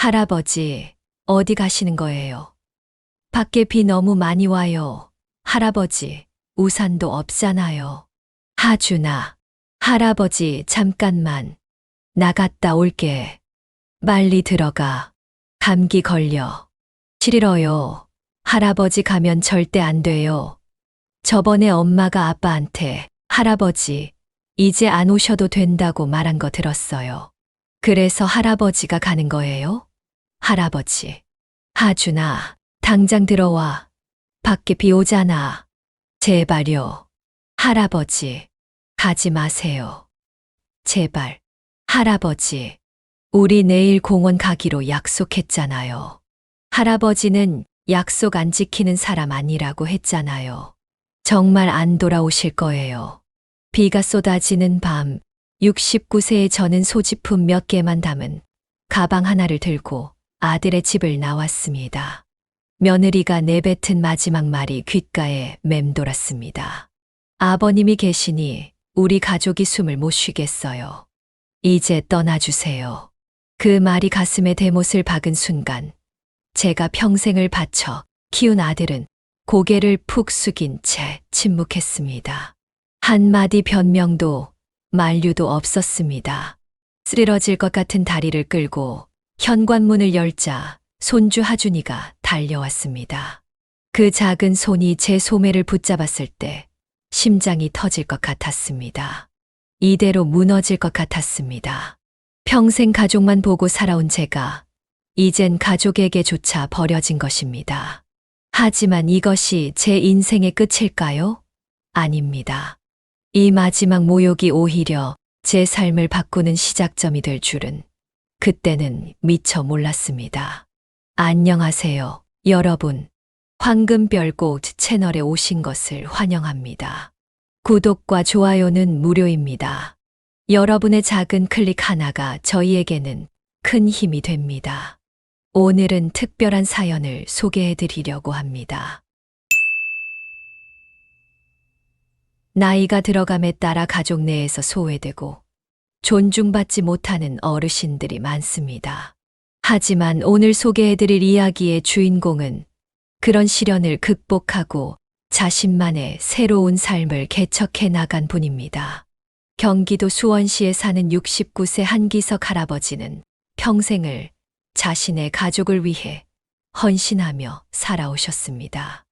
할아버지, 어디 가시는 거예요? 밖에 비 너무 많이 와요. 할아버지, 우산도 없잖아요. 하준아, 할아버지, 잠깐만. 나갔다 올게. 빨리 들어가. 감기 걸려. 싫어요. 할아버지 가면 절대 안 돼요. 저번에 엄마가 아빠한테 할아버지, 이제 안 오셔도 된다고 말한 거 들었어요. 그래서 할아버지가 가는 거예요? 할아버지. 하준아, 당장 들어와. 밖에 비 오잖아. 제발요. 할아버지, 가지 마세요. 제발. 할아버지, 우리 내일 공원 가기로 약속했잖아요. 할아버지는 약속 안 지키는 사람 아니라고 했잖아요. 정말 안 돌아오실 거예요. 비가 쏟아지는 밤, 69세의 저는 소지품 몇 개만 담은 가방 하나를 들고 아들의 집을 나왔습니다. 며느리가 내뱉은 마지막 말이 귓가에 맴돌았습니다. 아버님이 계시니 우리 가족이 숨을 못 쉬겠어요. 이제 떠나주세요. 그 말이 가슴에 대못을 박은 순간 제가 평생을 바쳐 키운 아들은 고개를 푹 숙인 채 침묵했습니다. 한마디 변명도 만류도 없었습니다. 쓰러질 것 같은 다리를 끌고 현관문을 열자 손주 하준이가 달려왔습니다. 그 작은 손이 제 소매를 붙잡았을 때 심장이 터질 것 같았습니다. 이대로 무너질 것 같았습니다. 평생 가족만 보고 살아온 제가 이젠 가족에게조차 버려진 것입니다. 하지만 이것이 제 인생의 끝일까요? 아닙니다. 이 마지막 모욕이 오히려 제 삶을 바꾸는 시작점이 될 줄은 그때는 미처 몰랐습니다. 안녕하세요, 여러분. 황금별꽃 채널에 오신 것을 환영합니다. 구독과 좋아요는 무료입니다. 여러분의 작은 클릭 하나가 저희에게는 큰 힘이 됩니다. 오늘은 특별한 사연을 소개해 드리려고 합니다. 나이가 들어감에 따라 가족 내에서 소외되고 존중받지 못하는 어르신들이 많습니다. 하지만 오늘 소개해 드릴 이야기의 주인공은 그런 시련을 극복하고 자신만의 새로운 삶을 개척해 나간 분입니다. 경기도 수원시에 사는 69세 한기석 할아버지는 평생을 자신의 가족을 위해 헌신하며 살아오셨습니다.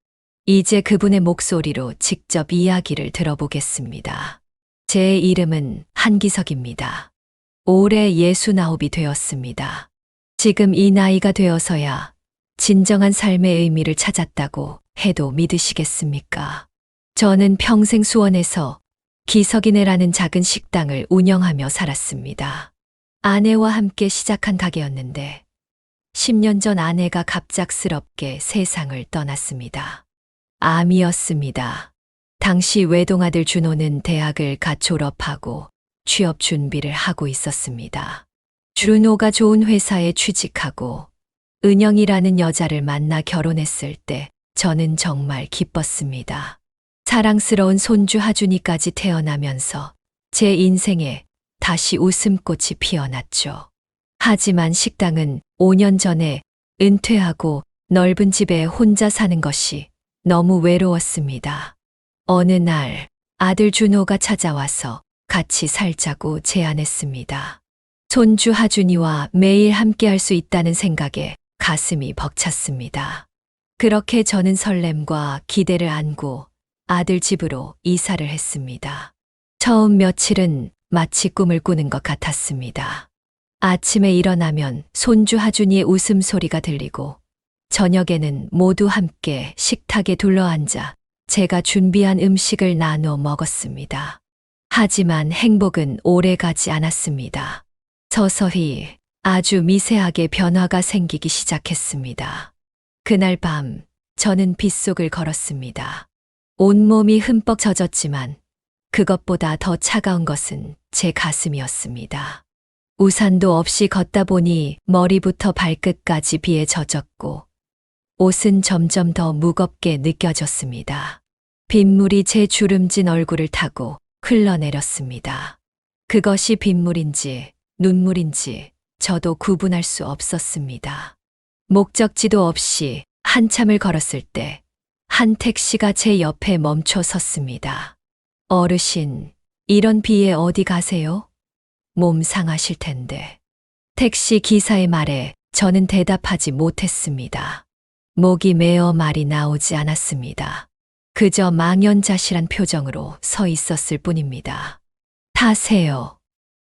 이제 그분의 목소리로 직접 이야기를 들어보겠습니다. 제 이름은 한기석입니다. 올해 69이 되었습니다. 지금 이 나이가 되어서야 진정한 삶의 의미를 찾았다고 해도 믿으시겠습니까? 저는 평생 수원에서 기석이네라는 작은 식당을 운영하며 살았습니다. 아내와 함께 시작한 가게였는데 10년 전 아내가 갑작스럽게 세상을 떠났습니다. 암이었습니다. 당시 외동아들 준호는 대학을 갓 졸업하고 취업 준비를 하고 있었습니다. 준호가 좋은 회사에 취직하고 은영이라는 여자를 만나 결혼했을 때 저는 정말 기뻤습니다. 사랑스러운 손주 하준이까지 태어나면서 제 인생에 다시 웃음꽃이 피어났죠. 하지만 식당은 5년 전에 은퇴하고 넓은 집에 혼자 사는 것이 너무 외로웠습니다. 어느 날 아들 준호가 찾아와서 같이 살자고 제안했습니다. 손주 하준이와 매일 함께할 수 있다는 생각에 가슴이 벅찼습니다. 그렇게 저는 설렘과 기대를 안고 아들 집으로 이사를 했습니다. 처음 며칠은 마치 꿈을 꾸는 것 같았습니다. 아침에 일어나면 손주 하준이의 웃음소리가 들리고 저녁에는 모두 함께 식탁에 둘러앉아 제가 준비한 음식을 나눠 먹었습니다. 하지만 행복은 오래 가지 않았습니다. 서서히 아주 미세하게 변화가 생기기 시작했습니다. 그날 밤 저는 빗속을 걸었습니다. 온몸이 흠뻑 젖었지만 그것보다 더 차가운 것은 제 가슴이었습니다. 우산도 없이 걷다 보니 머리부터 발끝까지 비에 젖었고 옷은 점점 더 무겁게 느껴졌습니다. 빗물이 제 주름진 얼굴을 타고 흘러내렸습니다. 그것이 빗물인지 눈물인지 저도 구분할 수 없었습니다. 목적지도 없이 한참을 걸었을 때 한 택시가 제 옆에 멈춰 섰습니다. 어르신, 이런 비에 어디 가세요? 몸 상하실 텐데. 택시 기사의 말에 저는 대답하지 못했습니다. 목이 메어 말이 나오지 않았습니다. 그저 망연자실한 표정으로 서 있었을 뿐입니다. 타세요.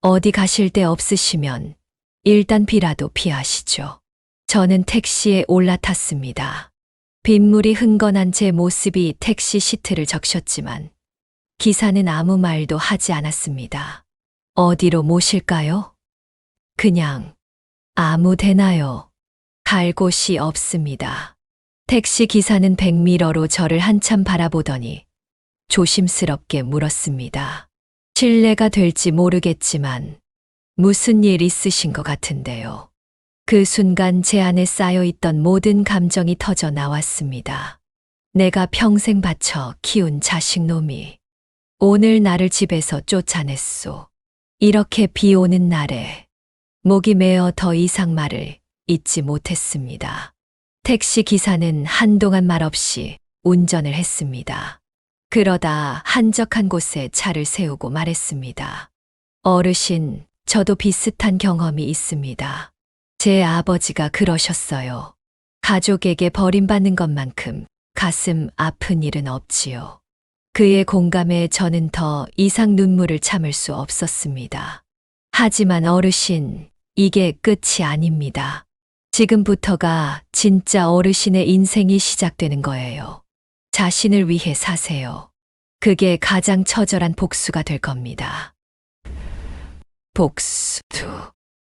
어디 가실 데 없으시면 일단 비라도 피하시죠. 저는 택시에 올라탔습니다. 빗물이 흥건한 제 모습이 택시 시트를 적셨지만 기사는 아무 말도 하지 않았습니다. 어디로 모실까요? 그냥 아무 데나요. 갈 곳이 없습니다. 택시 기사는 백미러로 저를 한참 바라보더니 조심스럽게 물었습니다. 실례가 될지 모르겠지만 무슨 일 있으신 것 같은데요. 그 순간 제 안에 쌓여있던 모든 감정이 터져 나왔습니다. 내가 평생 바쳐 키운 자식놈이 오늘 나를 집에서 쫓아냈소. 이렇게 비 오는 날에 목이 메어 더 이상 말을 잇지 못했습니다. 택시 기사는 한동안 말없이 운전을 했습니다. 그러다 한적한 곳에 차를 세우고 말했습니다. 어르신, 저도 비슷한 경험이 있습니다. 제 아버지가 그러셨어요. 가족에게 버림받는 것만큼 가슴 아픈 일은 없지요. 그의 공감에 저는 더 이상 눈물을 참을 수 없었습니다. 하지만 어르신, 이게 끝이 아닙니다. 지금부터가 진짜 어르신의 인생이 시작되는 거예요. 자신을 위해 사세요. 그게 가장 처절한 복수가 될 겁니다. 복수.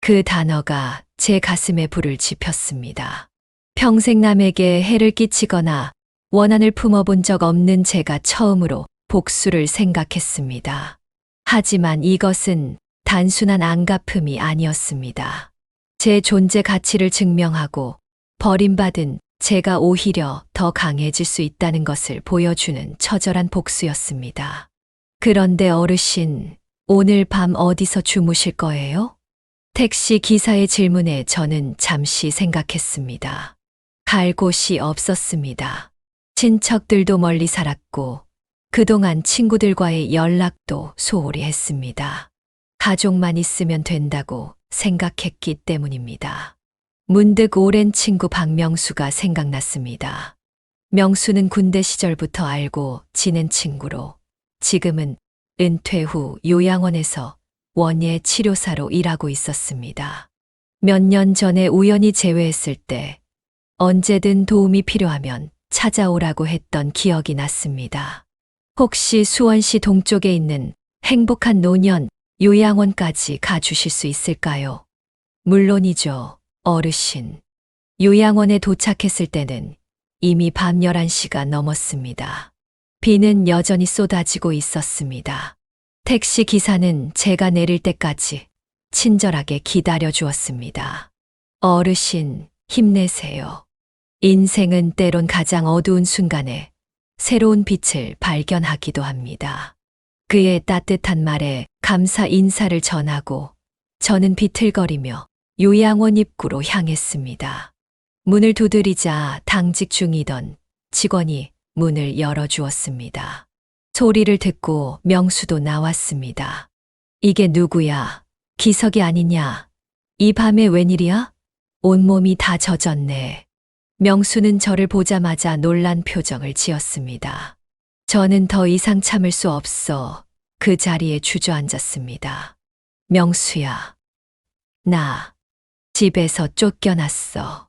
그 단어가 제 가슴에 불을 지폈습니다. 평생 남에게 해를 끼치거나 원한을 품어본 적 없는 제가 처음으로 복수를 생각했습니다. 하지만 이것은 단순한 안갚음이 아니었습니다. 제 존재 가치를 증명하고 버림받은 제가 오히려 더 강해질 수 있다는 것을 보여주는 처절한 복수였습니다. 그런데 어르신, 오늘 밤 어디서 주무실 거예요? 택시 기사의 질문에 저는 잠시 생각했습니다. 갈 곳이 없었습니다. 친척들도 멀리 살았고 그동안 친구들과의 연락도 소홀히 했습니다. 가족만 있으면 된다고 생각했기 때문입니다. 문득 오랜 친구 박명수가 생각났습니다. 명수는 군대 시절부터 알고 지낸 친구로 지금은 은퇴 후 요양원에서 원예 치료사로 일하고 있었습니다. 몇 년 전에 우연히 재회했을 때 언제든 도움이 필요하면 찾아오라고 했던 기억이 났습니다. 혹시 수원시 동쪽에 있는 행복한 노년 요양원까지 가주실 수 있을까요? 물론이죠, 어르신. 요양원에 도착했을 때는 이미 밤 11시가 넘었습니다. 비는 여전히 쏟아지고 있었습니다. 택시 기사는 제가 내릴 때까지 친절하게 기다려 주었습니다. 어르신, 힘내세요. 인생은 때론 가장 어두운 순간에 새로운 빛을 발견하기도 합니다. 그의 따뜻한 말에 감사 인사를 전하고 저는 비틀거리며 요양원 입구로 향했습니다. 문을 두드리자 당직 중이던 직원이 문을 열어주었습니다. 소리를 듣고 명수도 나왔습니다. 이게 누구야? 기석이 아니냐? 이 밤에 웬일이야? 온몸이 다 젖었네. 명수는 저를 보자마자 놀란 표정을 지었습니다. 저는 더 이상 참을 수 없어 그 자리에 주저앉았습니다. 명수야, 나 집에서 쫓겨났어.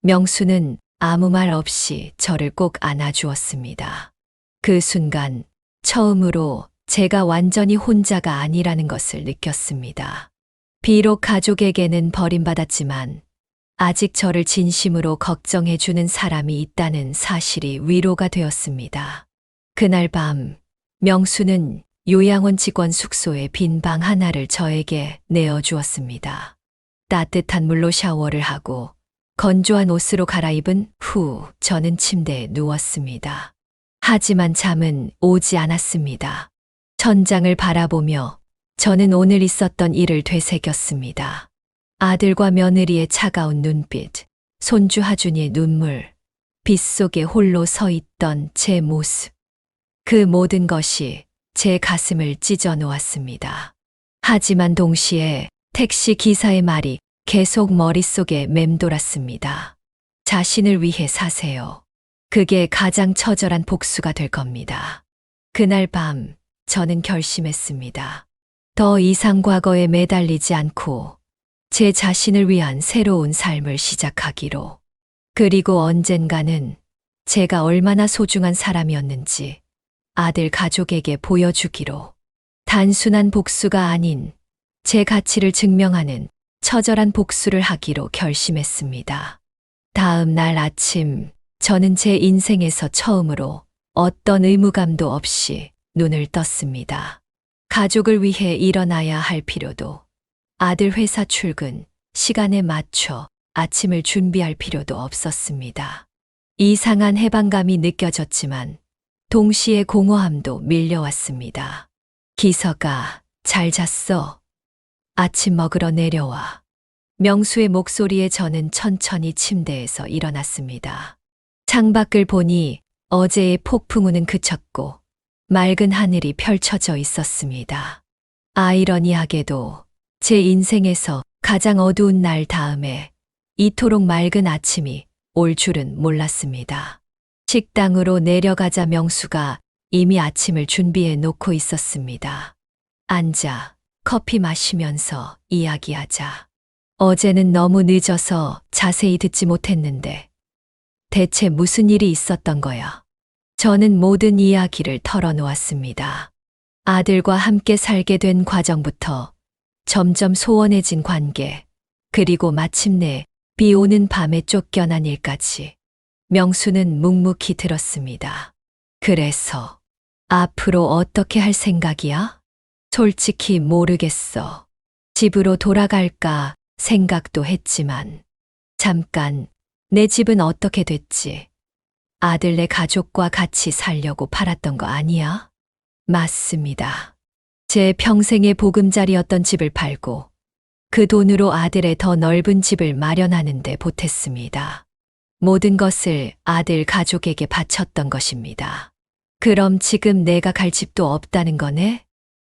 명수는 아무 말 없이 저를 꼭 안아주었습니다. 그 순간 처음으로 제가 완전히 혼자가 아니라는 것을 느꼈습니다. 비록 가족에게는 버림받았지만 아직 저를 진심으로 걱정해주는 사람이 있다는 사실이 위로가 되었습니다. 그날 밤 명수는 요양원 직원 숙소에 빈 방 하나를 저에게 내어주었습니다. 따뜻한 물로 샤워를 하고 건조한 옷으로 갈아입은 후 저는 침대에 누웠습니다. 하지만 잠은 오지 않았습니다. 천장을 바라보며 저는 오늘 있었던 일을 되새겼습니다. 아들과 며느리의 차가운 눈빛, 손주 하준이의 눈물, 빗속에 홀로 서 있던 제 모습. 그 모든 것이 제 가슴을 찢어 놓았습니다. 하지만 동시에 택시 기사의 말이 계속 머릿속에 맴돌았습니다. 자신을 위해 사세요. 그게 가장 처절한 복수가 될 겁니다. 그날 밤 저는 결심했습니다. 더 이상 과거에 매달리지 않고 제 자신을 위한 새로운 삶을 시작하기로. 그리고 언젠가는 제가 얼마나 소중한 사람이었는지 아들 가족에게 보여주기로. 단순한 복수가 아닌 제 가치를 증명하는 처절한 복수를 하기로 결심했습니다. 다음 날 아침, 저는 제 인생에서 처음으로 어떤 의무감도 없이 눈을 떴습니다. 가족을 위해 일어나야 할 필요도, 아들 회사 출근 시간에 맞춰 아침을 준비할 필요도 없었습니다. 이상한 해방감이 느껴졌지만 동시에 공허함도 밀려왔습니다. 기서가 잘 잤어. 아침 먹으러 내려와. 명수의 목소리에 저는 천천히 침대에서 일어났습니다. 창밖을 보니 어제의 폭풍우는 그쳤고 맑은 하늘이 펼쳐져 있었습니다. 아이러니하게도 제 인생에서 가장 어두운 날 다음에 이토록 맑은 아침이 올 줄은 몰랐습니다. 식당으로 내려가자 명수가 이미 아침을 준비해 놓고 있었습니다. 앉아, 커피 마시면서 이야기하자. 어제는 너무 늦어서 자세히 듣지 못했는데 대체 무슨 일이 있었던 거야? 저는 모든 이야기를 털어놓았습니다. 아들과 함께 살게 된 과정부터 점점 소원해진 관계, 그리고 마침내 비 오는 밤에 쫓겨난 일까지. 명수는 묵묵히 들었습니다. 그래서 앞으로 어떻게 할 생각이야? 솔직히 모르겠어. 집으로 돌아갈까 생각도 했지만 잠깐 내 집은 어떻게 됐지? 아들네 가족과 같이 살려고 팔았던 거 아니야? 맞습니다. 제 평생의 보금자리였던 집을 팔고 그 돈으로 아들의 더 넓은 집을 마련하는 데 보탰습니다. 모든 것을 아들 가족에게 바쳤던 것입니다. 그럼 지금 내가 갈 집도 없다는 거네?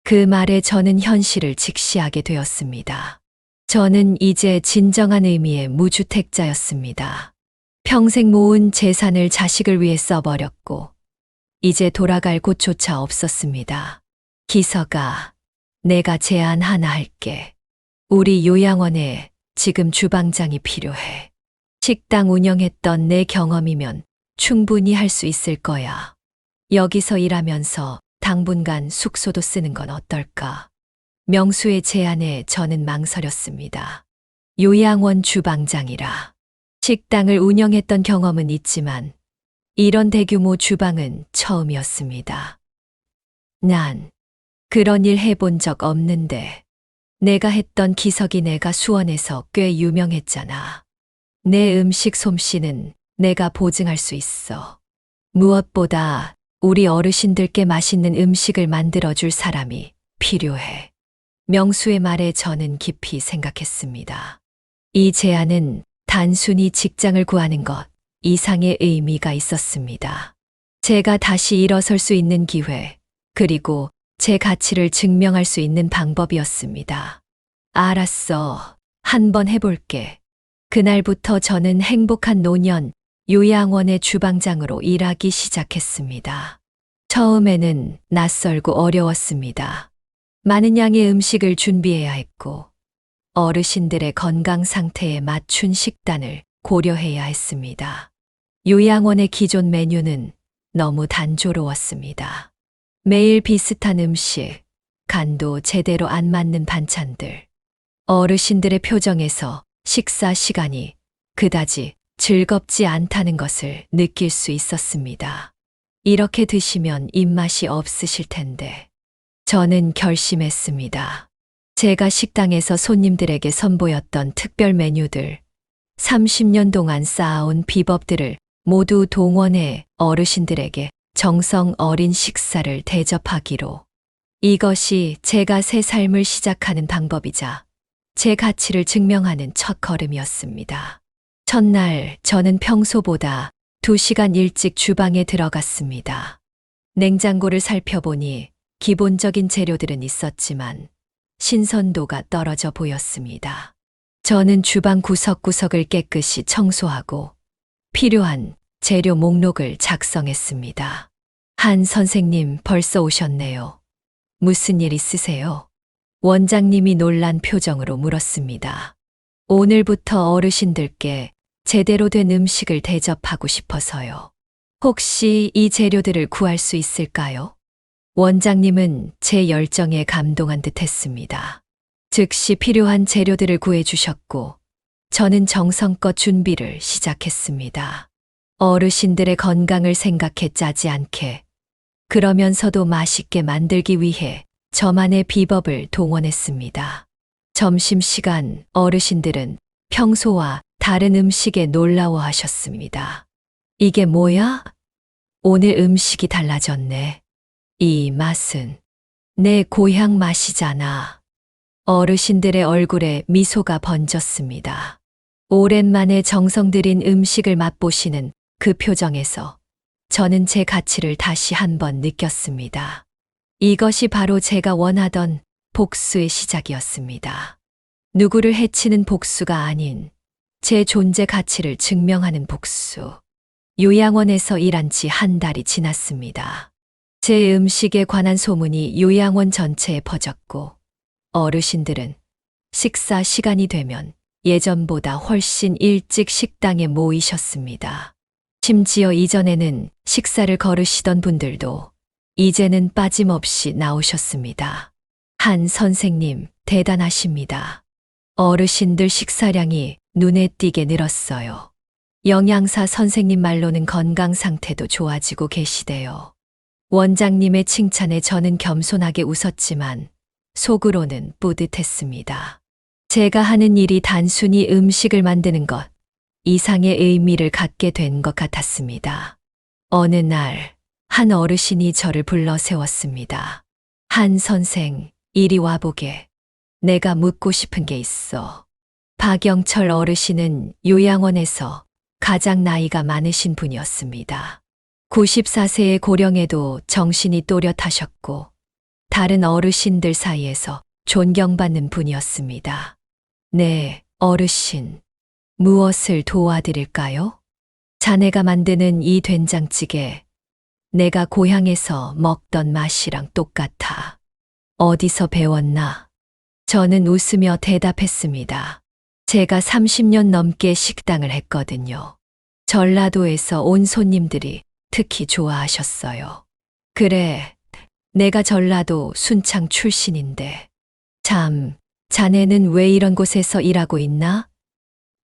그 말에 저는 현실을 직시하게 되었습니다. 저는 이제 진정한 의미의 무주택자였습니다. 평생 모은 재산을 자식을 위해 써버렸고 이제 돌아갈 곳조차 없었습니다. 기서가, 내가 제안 하나 할게. 우리 요양원에 지금 주방장이 필요해. 식당 운영했던 내 경험이면 충분히 할 수 있을 거야. 여기서 일하면서 당분간 숙소도 쓰는 건 어떨까? 명수의 제안에 저는 망설였습니다. 요양원 주방장이라. 식당을 운영했던 경험은 있지만 이런 대규모 주방은 처음이었습니다. 난 그런 일 해본 적 없는데 내가 했던 기석이네가 수원에서 꽤 유명했잖아. 내 음식 솜씨는 내가 보증할 수 있어. 무엇보다 우리 어르신들께 맛있는 음식을 만들어줄 사람이 필요해. 명수의 말에 저는 깊이 생각했습니다. 이 제안은 단순히 직장을 구하는 것 이상의 의미가 있었습니다. 제가 다시 일어설 수 있는 기회, 그리고 제 가치를 증명할 수 있는 방법이었습니다. 알았어. 한번 해볼게. 그날부터 저는 행복한 노년 요양원의 주방장으로 일하기 시작했습니다. 처음에는 낯설고 어려웠습니다. 많은 양의 음식을 준비해야 했고 어르신들의 건강 상태에 맞춘 식단을 고려해야 했습니다. 요양원의 기존 메뉴는 너무 단조로웠습니다. 매일 비슷한 음식, 간도 제대로 안 맞는 반찬들. 어르신들의 표정에서 식사 시간이 그다지 즐겁지 않다는 것을 느낄 수 있었습니다. 이렇게 드시면 입맛이 없으실 텐데. 저는 결심했습니다. 제가 식당에서 손님들에게 선보였던 특별 메뉴들, 30년 동안 쌓아온 비법들을 모두 동원해 어르신들에게 정성 어린 식사를 대접하기로. 이것이 제가 새 삶을 시작하는 방법이자 제 가치를 증명하는 첫 걸음이었습니다. 첫날 저는 평소보다 2시간 일찍 주방에 들어갔습니다. 냉장고를 살펴보니 기본적인 재료들은 있었지만 신선도가 떨어져 보였습니다. 저는 주방 구석구석을 깨끗이 청소하고 필요한 재료 목록을 작성했습니다. 한 선생님 벌써 오셨네요. 무슨 일 있으세요? 원장님이 놀란 표정으로 물었습니다. 오늘부터 어르신들께 제대로 된 음식을 대접하고 싶어서요. 혹시 이 재료들을 구할 수 있을까요? 원장님은 제 열정에 감동한 듯 했습니다. 즉시 필요한 재료들을 구해주셨고, 저는 정성껏 준비를 시작했습니다. 어르신들의 건강을 생각해 짜지 않게, 그러면서도 맛있게 만들기 위해 저만의 비법을 동원했습니다. 점심시간 어르신들은 평소와 다른 음식에 놀라워하셨습니다. 이게 뭐야? 오늘 음식이 달라졌네. 이 맛은 내 고향 맛이잖아. 어르신들의 얼굴에 미소가 번졌습니다. 오랜만에 정성 들인 음식을 맛보시는 그 표정에서 저는 제 가치를 다시 한번 느꼈습니다. 이것이 바로 제가 원하던 복수의 시작이었습니다. 누구를 해치는 복수가 아닌 제 존재 가치를 증명하는 복수. 요양원에서 일한 지 한 달이 지났습니다. 제 음식에 관한 소문이 요양원 전체에 퍼졌고 어르신들은 식사 시간이 되면 예전보다 훨씬 일찍 식당에 모이셨습니다. 심지어 이전에는 식사를 거르시던 분들도 이제는 빠짐없이 나오셨습니다. 한 선생님, 대단하십니다. 어르신들 식사량이 눈에 띄게 늘었어요. 영양사 선생님 말로는 건강 상태도 좋아지고 계시대요. 원장님의 칭찬에 저는 겸손하게 웃었지만 속으로는 뿌듯했습니다. 제가 하는 일이 단순히 음식을 만드는 것 이상의 의미를 갖게 된 것 같았습니다. 어느 날, 한 어르신이 저를 불러 세웠습니다. 한 선생, 이리 와보게. 내가 묻고 싶은 게 있어. 박영철 어르신은 요양원에서 가장 나이가 많으신 분이었습니다. 94세의 고령에도 정신이 또렷하셨고 다른 어르신들 사이에서 존경받는 분이었습니다. 네, 어르신. 무엇을 도와드릴까요? 자네가 만드는 이 된장찌개, 내가 고향에서 먹던 맛이랑 똑같아. 어디서 배웠나? 저는 웃으며 대답했습니다. 제가 30년 넘게 식당을 했거든요. 전라도에서 온 손님들이 특히 좋아하셨어요. 그래, 내가 전라도 순창 출신인데. 참, 자네는 왜 이런 곳에서 일하고 있나?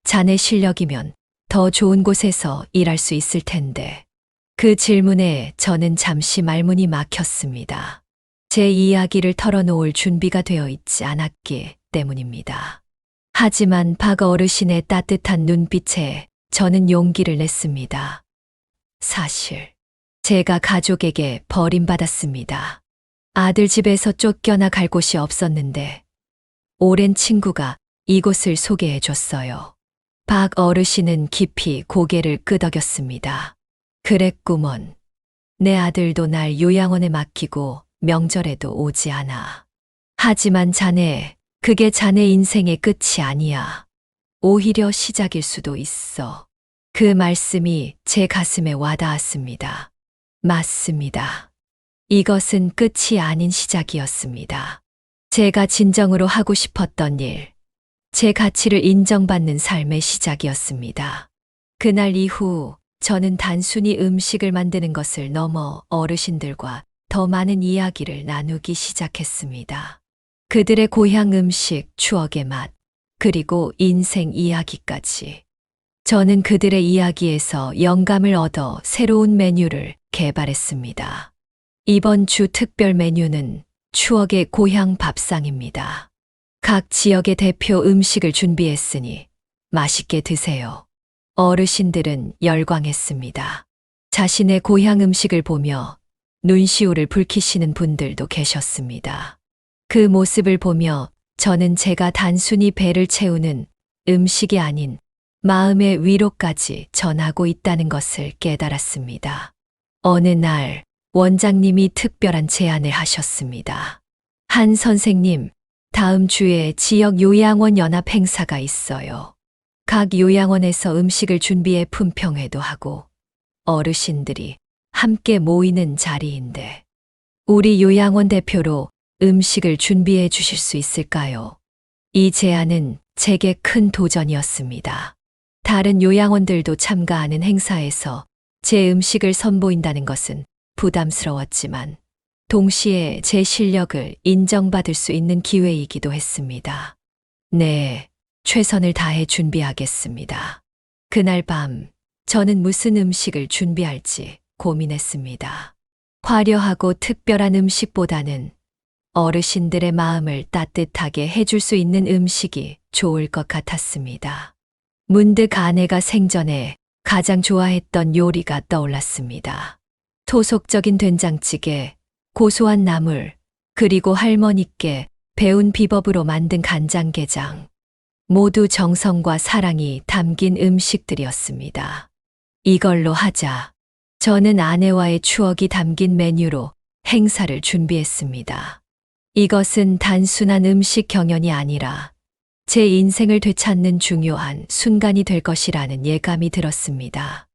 자네 실력이면 더 좋은 곳에서 일할 수 있을 텐데. 그 질문에 저는 잠시 말문이 막혔습니다. 제 이야기를 털어놓을 준비가 되어 있지 않았기 때문입니다. 하지만 박 어르신의 따뜻한 눈빛에 저는 용기를 냈습니다. 사실, 제가 가족에게 버림받았습니다. 아들 집에서 쫓겨나 곳이 없었는데, 오랜 친구가 이곳을 소개해 줬어요. 박 어르신은 깊이 고개를 끄덕였습니다. 그랬구먼. 내 아들도 날 요양원에 맡기고 명절에도 오지 않아. 하지만 자네, 그게 자네 인생의 끝이 아니야. 오히려 시작일 수도 있어. 그 말씀이 제 가슴에 와닿았습니다. 맞습니다. 이것은 끝이 아닌 시작이었습니다. 제가 진정으로 하고 싶었던 일, 제 가치를 인정받는 삶의 시작이었습니다. 그날 이후 저는 단순히 음식을 만드는 것을 넘어 어르신들과 더 많은 이야기를 나누기 시작했습니다. 그들의 고향 음식, 추억의 맛, 그리고 인생 이야기까지. 저는 그들의 이야기에서 영감을 얻어 새로운 메뉴를 개발했습니다. 이번 주 특별 메뉴는 추억의 고향 밥상입니다. 각 지역의 대표 음식을 준비했으니 맛있게 드세요. 어르신들은 열광했습니다. 자신의 고향 음식을 보며 눈시울을 붉히시는 분들도 계셨습니다. 그 모습을 보며 저는 제가 단순히 배를 채우는 음식이 아닌 마음의 위로까지 전하고 있다는 것을 깨달았습니다. 어느 날 원장님이 특별한 제안을 하셨습니다. 한 선생님, 다음 주에 지역 요양원 연합 행사가 있어요. 각 요양원에서 음식을 준비해 품평회도 하고 어르신들이 함께 모이는 자리인데 우리 요양원 대표로 음식을 준비해 주실 수 있을까요? 이 제안은 제게 큰 도전이었습니다. 다른 요양원들도 참가하는 행사에서 제 음식을 선보인다는 것은 부담스러웠지만 동시에 제 실력을 인정받을 수 있는 기회이기도 했습니다. 네, 최선을 다해 준비하겠습니다. 그날 밤 저는 무슨 음식을 준비할지 고민했습니다. 화려하고 특별한 음식보다는 어르신들의 마음을 따뜻하게 해줄 수 있는 음식이 좋을 것 같았습니다. 문득 아내가 생전에 가장 좋아했던 요리가 떠올랐습니다. 토속적인 된장찌개, 고소한 나물, 그리고 할머니께 배운 비법으로 만든 간장게장. 모두 정성과 사랑이 담긴 음식들이었습니다. 이걸로 하자. 저는 아내와의 추억이 담긴 메뉴로 행사를 준비했습니다. 이것은 단순한 음식 경연이 아니라 제 인생을 되찾는 중요한 순간이 될 것이라는 예감이 들었습니다.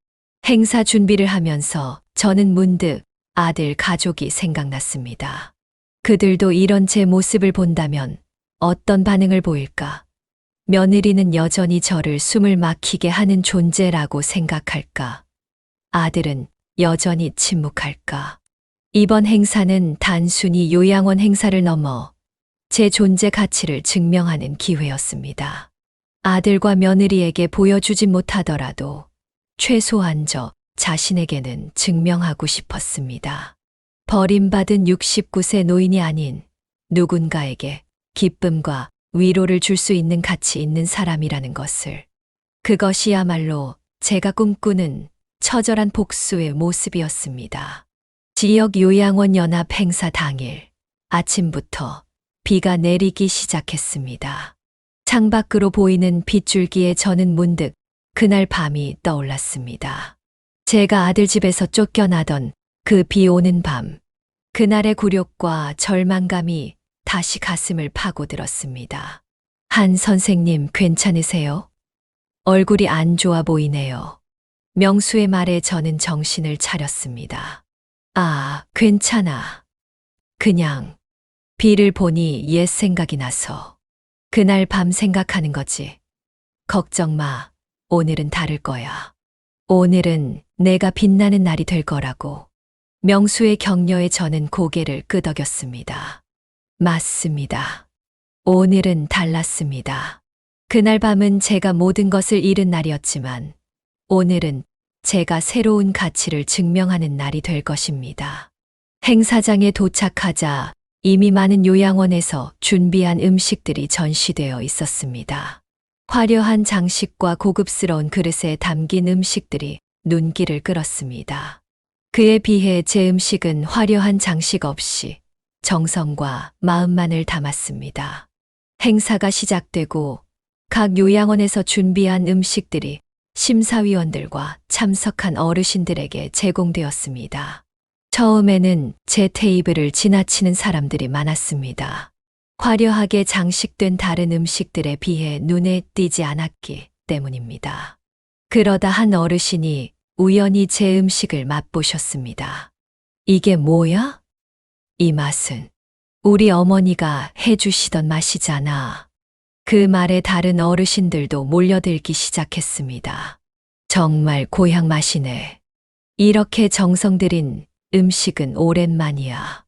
행사 준비를 하면서 저는 문득 아들 가족이 생각났습니다. 그들도 이런 제 모습을 본다면 어떤 반응을 보일까? 며느리는 여전히 저를 숨을 막히게 하는 존재라고 생각할까? 아들은 여전히 침묵할까? 이번 행사는 단순히 요양원 행사를 넘어 제 존재 가치를 증명하는 기회였습니다. 아들과 며느리에게 보여주진 못하더라도 최소한 저 자신에게는 증명하고 싶었습니다. 버림받은 69세 노인이 아닌 누군가에게 기쁨과 위로를 줄 수 있는 가치 있는 사람이라는 것을. 그것이야말로 제가 꿈꾸는 처절한 복수의 모습이었습니다. 지역 요양원 연합 행사 당일 아침부터 비가 내리기 시작했습니다. 창밖으로 보이는 빗줄기에 저는 문득 그날 밤이 떠올랐습니다. 제가 아들 집에서 쫓겨나던 그 비 오는 밤, 그날의 굴욕과 절망감이 다시 가슴을 파고들었습니다. 한 선생님 괜찮으세요? 얼굴이 안 좋아 보이네요. 명수의 말에 저는 정신을 차렸습니다. 아, 괜찮아. 그냥 비를 보니 옛 생각이 나서. 그날 밤 생각하는 거지. 걱정 마. 오늘은 다를 거야. 오늘은 내가 빛나는 날이 될 거라고. 명수의 격려에 저는 고개를 끄덕였습니다. 맞습니다. 오늘은 달랐습니다. 그날 밤은 제가 모든 것을 잃은 날이었지만 오늘은 제가 새로운 가치를 증명하는 날이 될 것입니다. 행사장에 도착하자 이미 많은 요양원에서 준비한 음식들이 전시되어 있었습니다. 화려한 장식과 고급스러운 그릇에 담긴 음식들이 눈길을 끌었습니다. 그에 비해 제 음식은 화려한 장식 없이 정성과 마음만을 담았습니다. 행사가 시작되고 각 요양원에서 준비한 음식들이 심사위원들과 참석한 어르신들에게 제공되었습니다. 처음에는 제 테이블을 지나치는 사람들이 많았습니다. 화려하게 장식된 다른 음식들에 비해 눈에 띄지 않았기 때문입니다. 그러다 한 어르신이 우연히 제 음식을 맛보셨습니다. 이게 뭐야? 이 맛은 우리 어머니가 해주시던 맛이잖아. 그 말에 다른 어르신들도 몰려들기 시작했습니다. 정말 고향 맛이네. 이렇게 정성 들인 음식은 오랜만이야.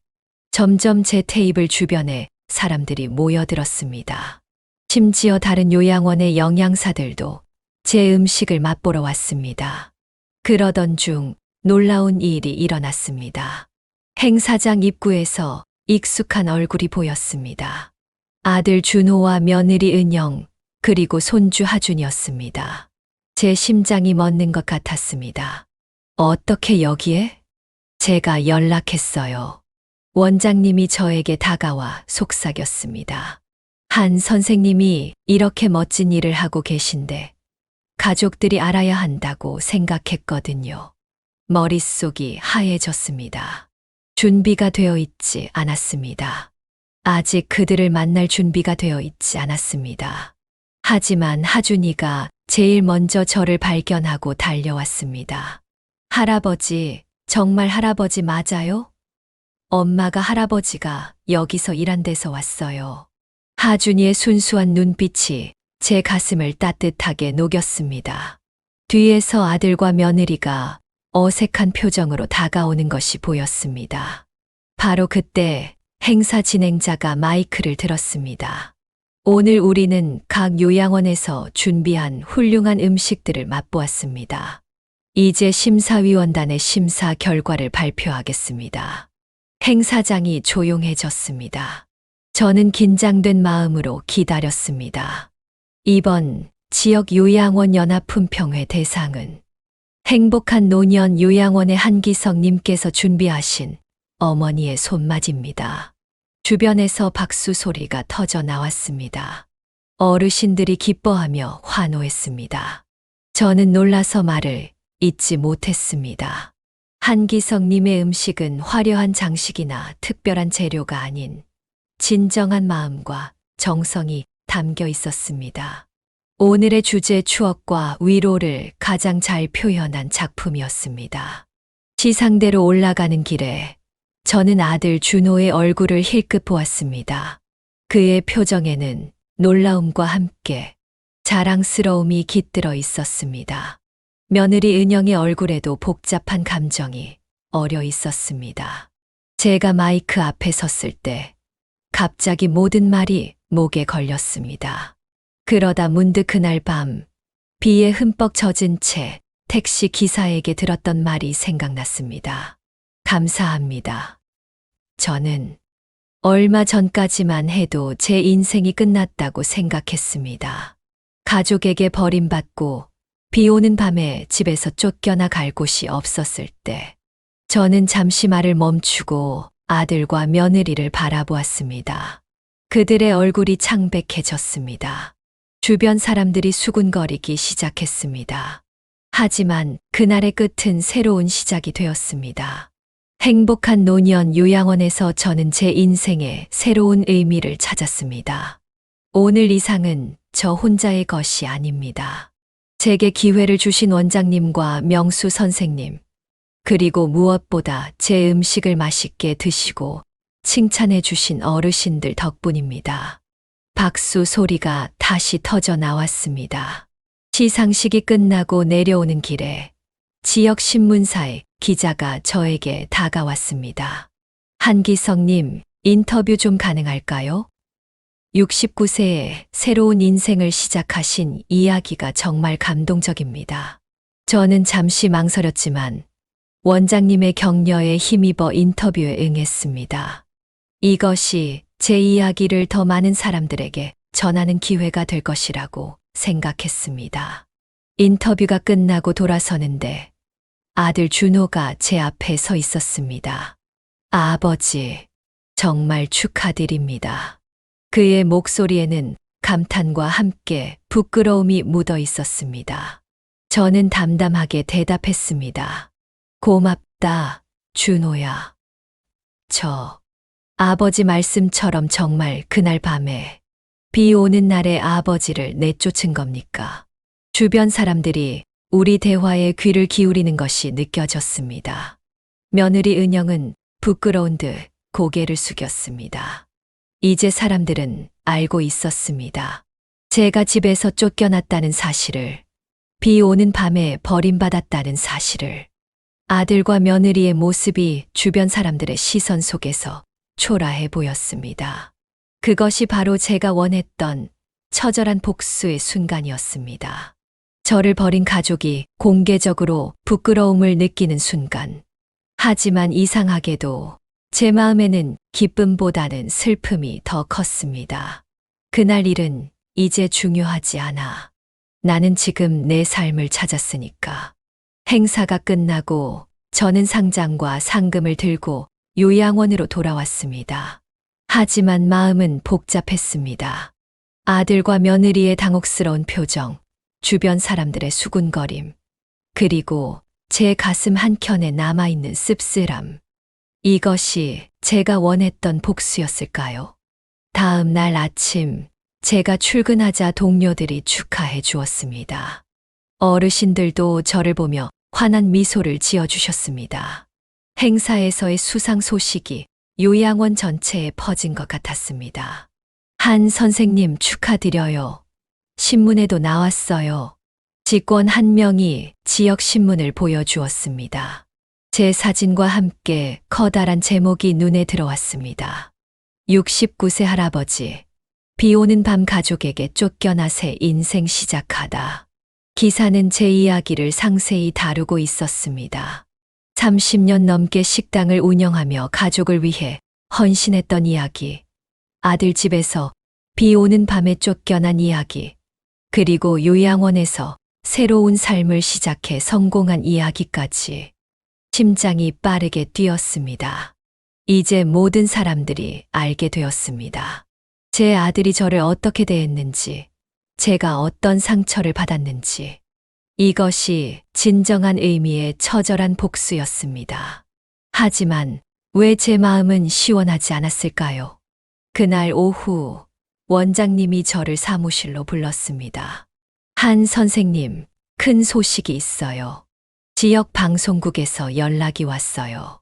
점점 제 테이블 주변에 사람들이 모여들었습니다. 심지어 다른 요양원의 영양사들도 제 음식을 맛보러 왔습니다. 그러던 중 놀라운 일이 일어났습니다. 행사장 입구에서 익숙한 얼굴이 보였습니다. 아들 준호와 며느리 은영, 그리고 손주 하준이었습니다. 제 심장이 멎는 것 같았습니다. 어떻게 여기에? 제가 연락했어요. 원장님이 저에게 다가와 속삭였습니다. 한 선생님이 이렇게 멋진 일을 하고 계신데 가족들이 알아야 한다고 생각했거든요. 머릿속이 하얘졌습니다. 준비가 되어 있지 않았습니다. 아직 그들을 만날 준비가 되어 있지 않았습니다. 하지만 하준이가 제일 먼저 저를 발견하고 달려왔습니다. 할아버지, 정말 할아버지 맞아요? 엄마가 할아버지가 여기서 일한 데서 왔어요. 하준이의 순수한 눈빛이 제 가슴을 따뜻하게 녹였습니다. 뒤에서 아들과 며느리가 어색한 표정으로 다가오는 것이 보였습니다. 바로 그때 행사 진행자가 마이크를 들었습니다. 오늘 우리는 각 요양원에서 준비한 훌륭한 음식들을 맛보았습니다. 이제 심사위원단의 심사 결과를 발표하겠습니다. 행사장이 조용해졌습니다. 저는 긴장된 마음으로 기다렸습니다. 이번 지역 요양원 연합품평회 대상은 행복한 노년 요양원의 한기석님께서 준비하신 어머니의 손맛입니다. 주변에서 박수 소리가 터져 나왔습니다. 어르신들이 기뻐하며 환호했습니다. 저는 놀라서 말을 잇지 못했습니다. 한기석님의 음식은 화려한 장식이나 특별한 재료가 아닌 진정한 마음과 정성이 담겨 있었습니다. 오늘의 주제 추억과 위로를 가장 잘 표현한 작품이었습니다. 시상대로 올라가는 길에 저는 아들 준호의 얼굴을 힐끗 보았습니다. 그의 표정에는 놀라움과 함께 자랑스러움이 깃들어 있었습니다. 며느리 은영의 얼굴에도 복잡한 감정이 어려 있었습니다. 제가 마이크 앞에 섰을 때 갑자기 모든 말이 목에 걸렸습니다. 그러다 문득 그날 밤 비에 흠뻑 젖은 채 택시 기사에게 들었던 말이 생각났습니다. 감사합니다. 저는 얼마 전까지만 해도 제 인생이 끝났다고 생각했습니다. 가족에게 버림받고 비 오는 밤에 집에서 쫓겨나 갈 곳이 없었을 때 저는 잠시 말을 멈추고 아들과 며느리를 바라보았습니다. 그들의 얼굴이 창백해졌습니다. 주변 사람들이 수군거리기 시작했습니다. 하지만 그날의 끝은 새로운 시작이 되었습니다. 행복한 노년 요양원에서 저는 제 인생에 새로운 의미를 찾았습니다. 오늘 이 상은 저 혼자의 것이 아닙니다. 제게 기회를 주신 원장님과 명수 선생님, 그리고 무엇보다 제 음식을 맛있게 드시고 칭찬해 주신 어르신들 덕분입니다. 박수 소리가 다시 터져 나왔습니다. 시상식이 끝나고 내려오는 길에 지역 신문사의 기자가 저에게 다가왔습니다. 한기석님, 인터뷰 좀 가능할까요? 69세에 새로운 인생을 시작하신 이야기가 정말 감동적입니다. 저는 잠시 망설였지만 원장님의 격려에 힘입어 인터뷰에 응했습니다. 이것이 제 이야기를 더 많은 사람들에게 전하는 기회가 될 것이라고 생각했습니다. 인터뷰가 끝나고 돌아서는데 아들 준호가 제 앞에 서 있었습니다. 아버지, 정말 축하드립니다. 그의 목소리에는 감탄과 함께 부끄러움이 묻어 있었습니다. 저는 담담하게 대답했습니다. 고맙다, 준호야. 아버지 말씀처럼 정말 그날 밤에 비 오는 날에 아버지를 내쫓은 겁니까? 주변 사람들이 우리 대화에 귀를 기울이는 것이 느껴졌습니다. 며느리 은영은 부끄러운 듯 고개를 숙였습니다. 이제 사람들은 알고 있었습니다. 제가 집에서 쫓겨났다는 사실을, 비 오는 밤에 버림받았다는 사실을, 아들과 며느리의 모습이 주변 사람들의 시선 속에서 초라해 보였습니다. 그것이 바로 제가 원했던 처절한 복수의 순간이었습니다. 저를 버린 가족이 공개적으로 부끄러움을 느끼는 순간. 하지만 이상하게도 제 마음에는 기쁨보다는 슬픔이 더 컸습니다. 그날 일은 이제 중요하지 않아. 나는 지금 내 삶을 찾았으니까. 행사가 끝나고 저는 상장과 상금을 들고 요양원으로 돌아왔습니다. 하지만 마음은 복잡했습니다. 아들과 며느리의 당혹스러운 표정, 주변 사람들의 수군거림, 그리고 제 가슴 한켠에 남아있는 씁쓸함. 이것이 제가 원했던 복수였을까요? 다음 날 아침, 제가 출근하자 동료들이 축하해 주었습니다. 어르신들도 저를 보며 환한 미소를 지어주셨습니다. 행사에서의 수상 소식이 요양원 전체에 퍼진 것 같았습니다. 한 선생님 축하드려요. 신문에도 나왔어요. 직원 한 명이 지역 신문을 보여주었습니다. 제 사진과 함께 커다란 제목이 눈에 들어왔습니다. 69세 할아버지, 비 오는 밤 가족에게 쫓겨나세 인생 시작하다. 기사는 제 이야기를 상세히 다루고 있었습니다. 30년 넘게 식당을 운영하며 가족을 위해 헌신했던 이야기, 아들 집에서 비 오는 밤에 쫓겨난 이야기, 그리고 요양원에서 새로운 삶을 시작해 성공한 이야기까지. 심장이 빠르게 뛰었습니다. 이제 모든 사람들이 알게 되었습니다. 제 아들이 저를 어떻게 대했는지, 제가 어떤 상처를 받았는지. 이것이 진정한 의미의 처절한 복수였습니다. 하지만 왜 제 마음은 시원하지 않았을까요? 그날 오후 원장님이 저를 사무실로 불렀습니다. 한 선생님, 큰 소식이 있어요. 지역 방송국에서 연락이 왔어요.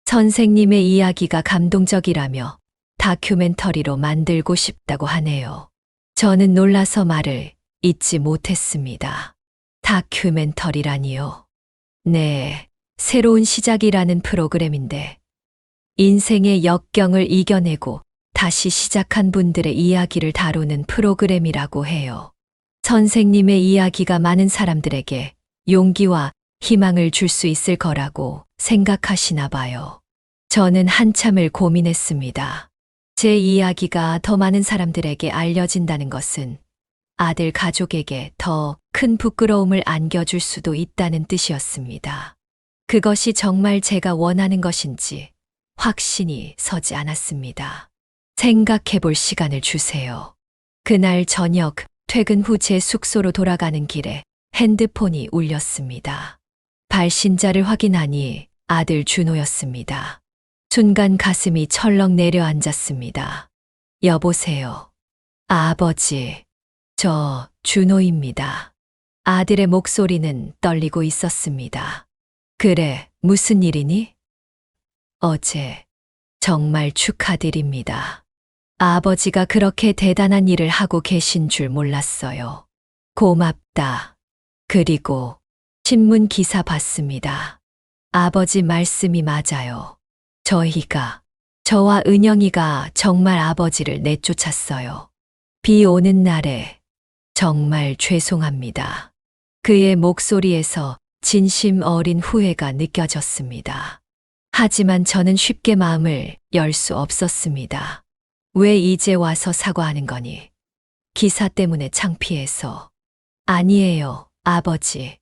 선생님의 이야기가 감동적이라며 다큐멘터리로 만들고 싶다고 하네요. 저는 놀라서 말을 잇지 못했습니다. 다큐멘터리라니요? 네, 새로운 시작이라는 프로그램인데 인생의 역경을 이겨내고 다시 시작한 분들의 이야기를 다루는 프로그램이라고 해요. 선생님의 이야기가 많은 사람들에게 용기와 희망을 줄 수 있을 거라고 생각하시나 봐요. 저는 한참을 고민했습니다. 제 이야기가 더 많은 사람들에게 알려진다는 것은 아들 가족에게 더 큰 부끄러움을 안겨줄 수도 있다는 뜻이었습니다. 그것이 정말 제가 원하는 것인지 확신이 서지 않았습니다. 생각해 볼 시간을 주세요. 그날 저녁 퇴근 후 제 숙소로 돌아가는 길에 핸드폰이 울렸습니다. 발신자를 확인하니 아들 준호였습니다. 순간 가슴이 철렁 내려앉았습니다. 여보세요. 아버지, 저 준호입니다. 아들의 목소리는 떨리고 있었습니다. 그래, 무슨 일이니? 어제 정말 축하드립니다. 아버지가 그렇게 대단한 일을 하고 계신 줄 몰랐어요. 고맙다. 그리고 신문 기사 봤습니다. 아버지 말씀이 맞아요. 저와 은영이가 정말 아버지를 내쫓았어요. 비 오는 날에 정말 죄송합니다. 그의 목소리에서 진심 어린 후회가 느껴졌습니다. 하지만 저는 쉽게 마음을 열 수 없었습니다. 왜 이제 와서 사과하는 거니? 기사 때문에 창피해서. 아니에요, 아버지.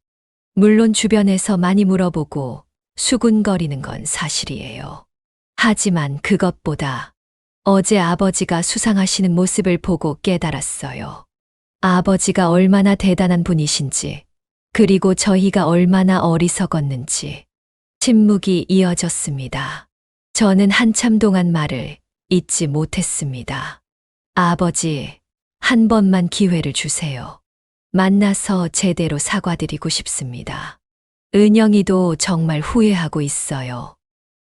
물론 주변에서 많이 물어보고 수군거리는 건 사실이에요. 하지만 그것보다 어제 아버지가 수상하시는 모습을 보고 깨달았어요. 아버지가 얼마나 대단한 분이신지, 그리고 저희가 얼마나 어리석었는지. 침묵이 이어졌습니다. 저는 한참 동안 말을 잇지 못했습니다. 아버지, 한 번만 기회를 주세요. 만나서 제대로 사과드리고 싶습니다. 은영이도 정말 후회하고 있어요.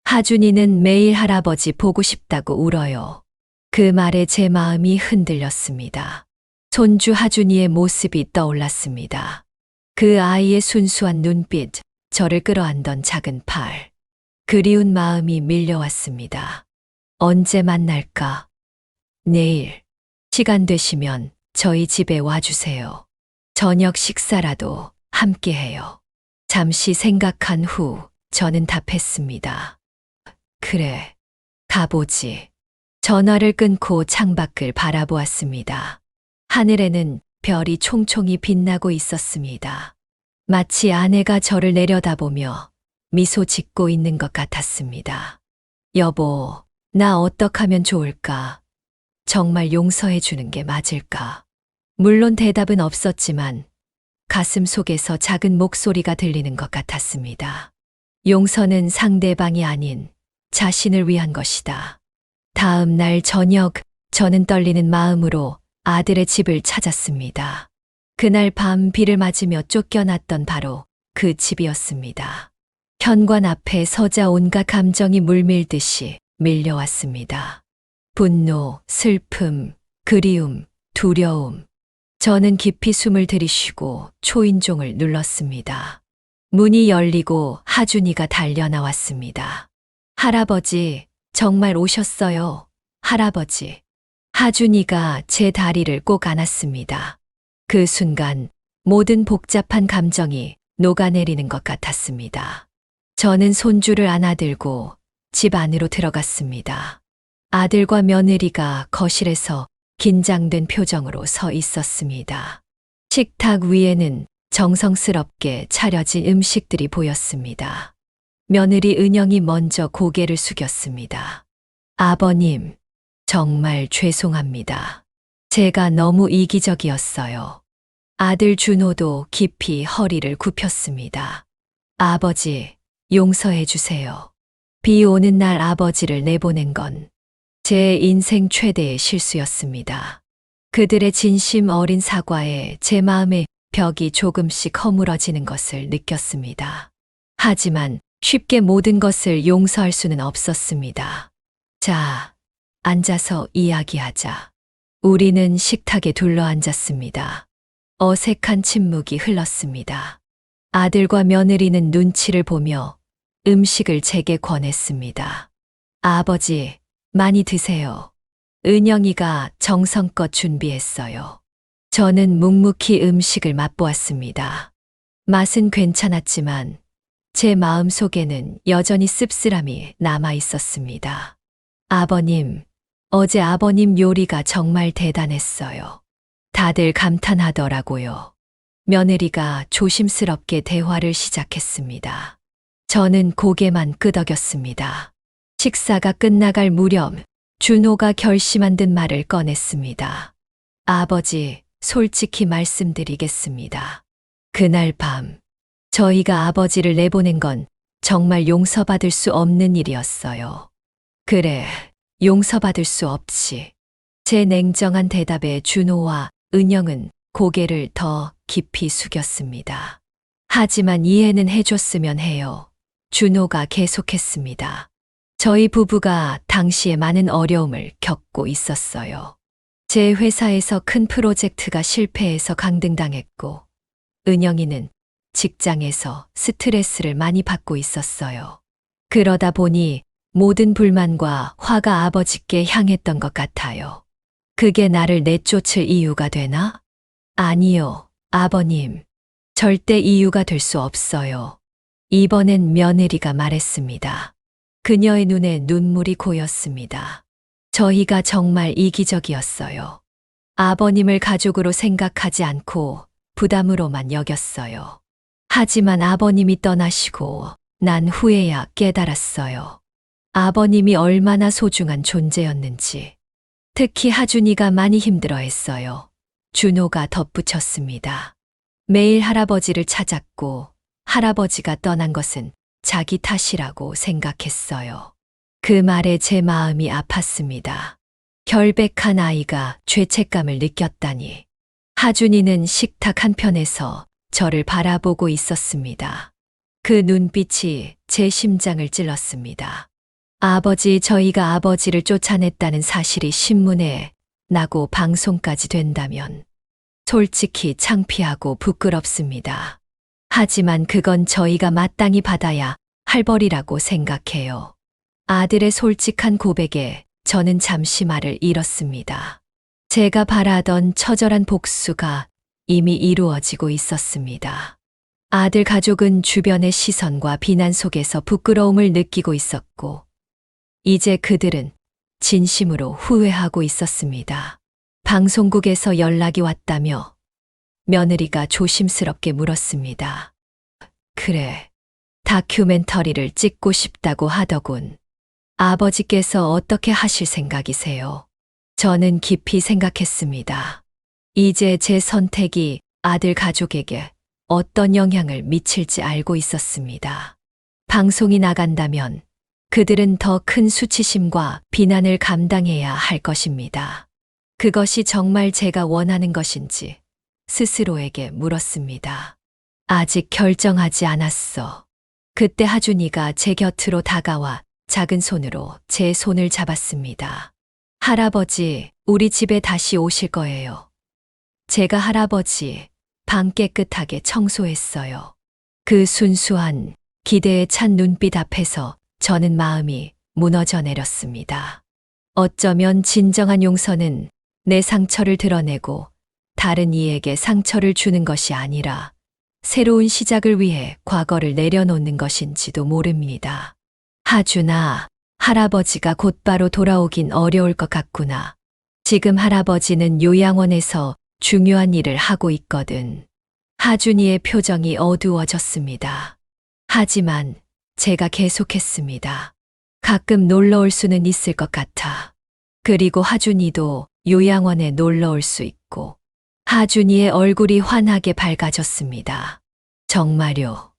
하준이는 매일 할아버지 보고 싶다고 울어요. 그 말에 제 마음이 흔들렸습니다. 손주 하준이의 모습이 떠올랐습니다. 그 아이의 순수한 눈빛, 저를 끌어안던 작은 팔. 그리운 마음이 밀려왔습니다. 언제 만날까? 내일. 시간 되시면 저희 집에 와주세요. 저녁 식사라도 함께해요. 잠시 생각한 후 저는 답했습니다. 그래, 가보지. 전화를 끊고 창밖을 바라보았습니다. 하늘에는 별이 총총히 빛나고 있었습니다. 마치 아내가 저를 내려다보며 미소 짓고 있는 것 같았습니다. 여보, 나 어떡하면 좋을까? 정말 용서해 주는 게 맞을까? 물론 대답은 없었지만 가슴 속에서 작은 목소리가 들리는 것 같았습니다. 용서는 상대방이 아닌 자신을 위한 것이다. 다음 날 저녁, 저는 떨리는 마음으로 아들의 집을 찾았습니다. 그날 밤 비를 맞으며 쫓겨났던 바로 그 집이었습니다. 현관 앞에 서자 온갖 감정이 물밀듯이 밀려왔습니다. 분노, 슬픔, 그리움, 두려움. 저는 깊이 숨을 들이쉬고 초인종을 눌렀습니다. 문이 열리고 하준이가 달려 나왔습니다. 할아버지, 정말 오셨어요. 할아버지. 하준이가 제 다리를 꼭 안았습니다. 그 순간 모든 복잡한 감정이 녹아내리는 것 같았습니다. 저는 손주를 안아들고 집 안으로 들어갔습니다. 아들과 며느리가 거실에서 긴장된 표정으로 서 있었습니다. 식탁 위에는 정성스럽게 차려진 음식들이 보였습니다. 며느리 은영이 먼저 고개를 숙였습니다. 아버님, 정말 죄송합니다. 제가 너무 이기적이었어요. 아들 준호도 깊이 허리를 굽혔습니다. 아버지, 용서해 주세요. 비 오는 날 아버지를 내보낸 건 제 인생 최대의 실수였습니다. 그들의 진심 어린 사과에 제 마음의 벽이 조금씩 허물어지는 것을 느꼈습니다. 하지만 쉽게 모든 것을 용서할 수는 없었습니다. 자, 앉아서 이야기하자. 우리는 식탁에 둘러앉았습니다. 어색한 침묵이 흘렀습니다. 아들과 며느리는 눈치를 보며 음식을 제게 권했습니다. 아버지, 많이 드세요. 은영이가 정성껏 준비했어요. 저는 묵묵히 음식을 맛보았습니다. 맛은 괜찮았지만 제 마음 속에는 여전히 씁쓸함이 남아 있었습니다. 아버님, 어제 아버님 요리가 정말 대단했어요. 다들 감탄하더라고요. 며느리가 조심스럽게 대화를 시작했습니다. 저는 고개만 끄덕였습니다. 식사가 끝나갈 무렵 준호가 결심한 듯 말을 꺼냈습니다. 아버지, 솔직히 말씀드리겠습니다. 그날 밤 저희가 아버지를 내보낸 건 정말 용서받을 수 없는 일이었어요. 그래, 용서받을 수 없지. 제 냉정한 대답에 준호와 은영은 고개를 더 깊이 숙였습니다. 하지만 이해는 해줬으면 해요. 준호가 계속했습니다. 저희 부부가 당시에 많은 어려움을 겪고 있었어요. 제 회사에서 큰 프로젝트가 실패해서 강등당했고, 은영이는 직장에서 스트레스를 많이 받고 있었어요. 그러다 보니 모든 불만과 화가 아버지께 향했던 것 같아요. 그게 나를 내쫓을 이유가 되나? 아니요, 아버님. 절대 이유가 될 수 없어요. 이번엔 며느리가 말했습니다. 그녀의 눈에 눈물이 고였습니다. 저희가 정말 이기적이었어요. 아버님을 가족으로 생각하지 않고 부담으로만 여겼어요. 하지만 아버님이 떠나시고 난 후에야 깨달았어요. 아버님이 얼마나 소중한 존재였는지. 특히 하준이가 많이 힘들어했어요. 준호가 덧붙였습니다. 매일 할아버지를 찾았고 할아버지가 떠난 것은 자기 탓이라고 생각했어요. 그 말에 제 마음이 아팠습니다. 결백한 아이가 죄책감을 느꼈다니. 하준이는 식탁 한편에서 저를 바라보고 있었습니다. 그 눈빛이 제 심장을 찔렀습니다. 아버지, 저희가 아버지를 쫓아냈다는 사실이 신문에 나고 방송까지 된다면 솔직히 창피하고 부끄럽습니다. 하지만 그건 저희가 마땅히 받아야 할 벌이라고 생각해요. 아들의 솔직한 고백에 저는 잠시 말을 잃었습니다. 제가 바라던 처절한 복수가 이미 이루어지고 있었습니다. 아들 가족은 주변의 시선과 비난 속에서 부끄러움을 느끼고 있었고, 이제 그들은 진심으로 후회하고 있었습니다. 방송국에서 연락이 왔다며 며느리가 조심스럽게 물었습니다. 그래, 다큐멘터리를 찍고 싶다고 하더군. 아버지께서 어떻게 하실 생각이세요? 저는 깊이 생각했습니다. 이제 제 선택이 아들 가족에게 어떤 영향을 미칠지 알고 있었습니다. 방송이 나간다면 그들은 더 큰 수치심과 비난을 감당해야 할 것입니다. 그것이 정말 제가 원하는 것인지 스스로에게 물었습니다. 아직 결정하지 않았어. 그때 하준이가 제 곁으로 다가와 작은 손으로 제 손을 잡았습니다. 할아버지, 우리 집에 다시 오실 거예요. 제가 할아버지 방 깨끗하게 청소했어요. 그 순수한 기대에 찬 눈빛 앞에서 저는 마음이 무너져 내렸습니다. 어쩌면 진정한 용서는 내 상처를 드러내고 다른 이에게 상처를 주는 것이 아니라 새로운 시작을 위해 과거를 내려놓는 것인지도 모릅니다. 하준아, 할아버지가 곧바로 돌아오긴 어려울 것 같구나. 지금 할아버지는 요양원에서 중요한 일을 하고 있거든. 하준이의 표정이 어두워졌습니다. 하지만 제가 계속했습니다. 가끔 놀러 올 수는 있을 것 같아. 그리고 하준이도 요양원에 놀러 올 수 있고. 하준이의 얼굴이 환하게 밝아졌습니다. 정말요.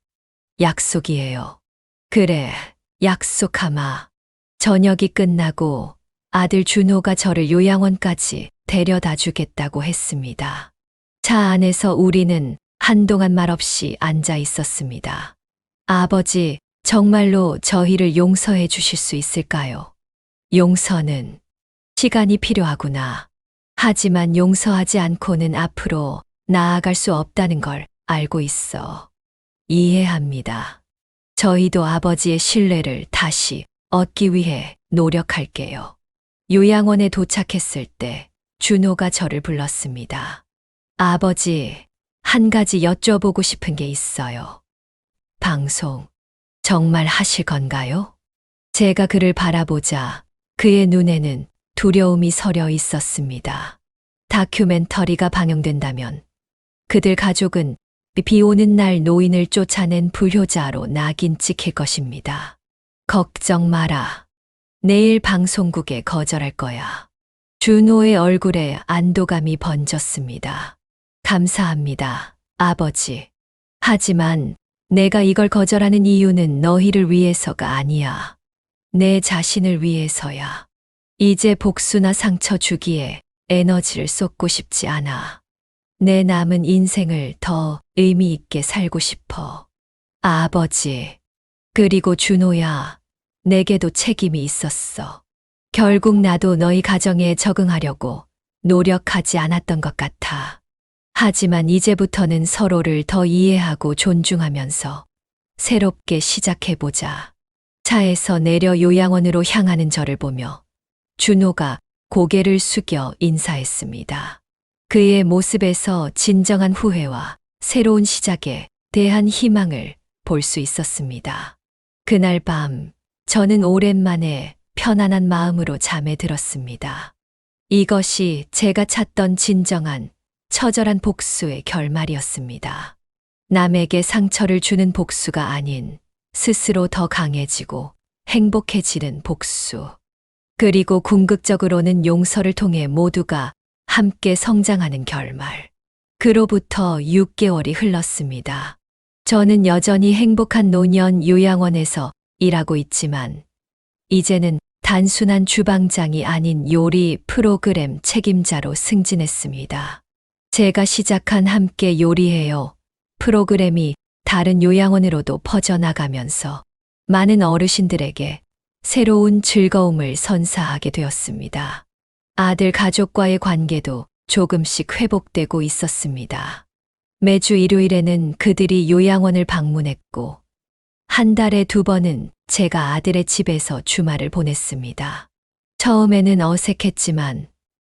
약속이에요. 그래, 약속하마. 저녁이 끝나고 아들 준호가 저를 요양원까지 데려다 주겠다고 했습니다. 차 안에서 우리는 한동안 말없이 앉아 있었습니다. 아버지, 정말로 저희를 용서해 주실 수 있을까요? 용서는 시간이 필요하구나. 하지만 용서하지 않고는 앞으로 나아갈 수 없다는 걸 알고 있어. 이해합니다. 저희도 아버지의 신뢰를 다시 얻기 위해 노력할게요. 요양원에 도착했을 때 준호가 저를 불렀습니다. 아버지, 한 가지 여쭤보고 싶은 게 있어요. 방송 정말 하실 건가요? 제가 그를 바라보자 그의 눈에는 두려움이 서려 있었습니다. 다큐멘터리가 방영된다면 그들 가족은 비 오는 날 노인을 쫓아낸 불효자로 낙인 찍힐 것입니다. 걱정 마라. 내일 방송국에 거절할 거야. 준호의 얼굴에 안도감이 번졌습니다. 감사합니다, 아버지. 하지만 내가 이걸 거절하는 이유는 너희를 위해서가 아니야. 내 자신을 위해서야. 이제 복수나 상처 주기에 에너지를 쏟고 싶지 않아. 내 남은 인생을 더 의미 있게 살고 싶어. 아버지. 그리고 준호야, 내게도 책임이 있었어. 결국 나도 너희 가정에 적응하려고 노력하지 않았던 것 같아. 하지만 이제부터는 서로를 더 이해하고 존중하면서 새롭게 시작해보자. 차에서 내려 요양원으로 향하는 저를 보며 준호가 고개를 숙여 인사했습니다. 그의 모습에서 진정한 후회와 새로운 시작에 대한 희망을 볼 수 있었습니다. 그날 밤 저는 오랜만에 편안한 마음으로 잠에 들었습니다. 이것이 제가 찾던 진정한 처절한 복수의 결말이었습니다. 남에게 상처를 주는 복수가 아닌 스스로 더 강해지고 행복해지는 복수. 그리고 궁극적으로는 용서를 통해 모두가 함께 성장하는 결말. 그로부터 6개월이 흘렀습니다. 저는 여전히 행복한 노년 요양원에서 일하고 있지만 이제는 단순한 주방장이 아닌 요리 프로그램 책임자로 승진했습니다. 제가 시작한 함께 요리해요 프로그램이 다른 요양원으로도 퍼져나가면서 많은 어르신들에게 새로운 즐거움을 선사하게 되었습니다. 아들 가족과의 관계도 조금씩 회복되고 있었습니다. 매주 일요일에는 그들이 요양원을 방문했고 한 달에 2번은 제가 아들의 집에서 주말을 보냈습니다. 처음에는 어색했지만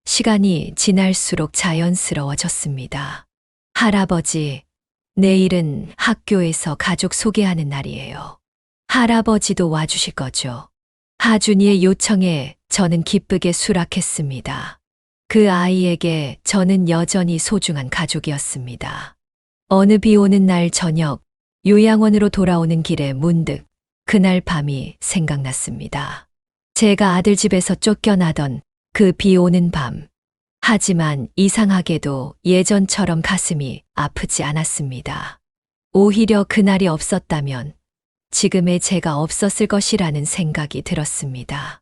시간이 지날수록 자연스러워졌습니다. 할아버지, 내일은 학교에서 가족 소개하는 날이에요. 할아버지도 와주실 거죠? 하준이의 요청에 저는 기쁘게 수락했습니다. 그 아이에게 저는 여전히 소중한 가족이었습니다. 어느 비 오는 날 저녁, 요양원으로 돌아오는 길에 문득 그날 밤이 생각났습니다. 제가 아들 집에서 쫓겨나던 그 비 오는 밤. 하지만 이상하게도 예전처럼 가슴이 아프지 않았습니다. 오히려 그날이 없었다면 지금의 제가 없었을 것이라는 생각이 들었습니다.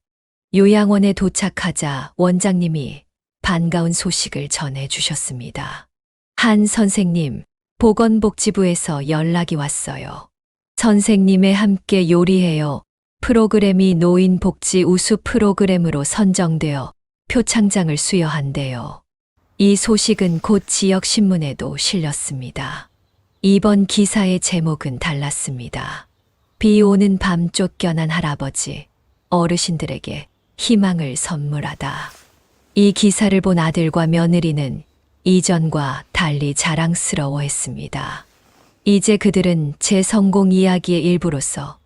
요양원에 도착하자 원장님이 반가운 소식을 전해 주셨습니다. 한 선생님, 보건복지부에서 연락이 왔어요. 선생님에 함께 요리해요. 프로그램이 노인복지 우수 프로그램으로 선정되어 표창장을 수여한대요. 이 소식은 곧 지역 신문에도 실렸습니다. 이번 기사의 제목은 달랐습니다. 비 오는 밤 쫓겨난 할아버지, 어르신들에게 희망을 선물하다. 이 기사를 본 아들과 며느리는 이전과 달리 자랑스러워했습니다. 이제 그들은 제 성공 이야기의 일부로서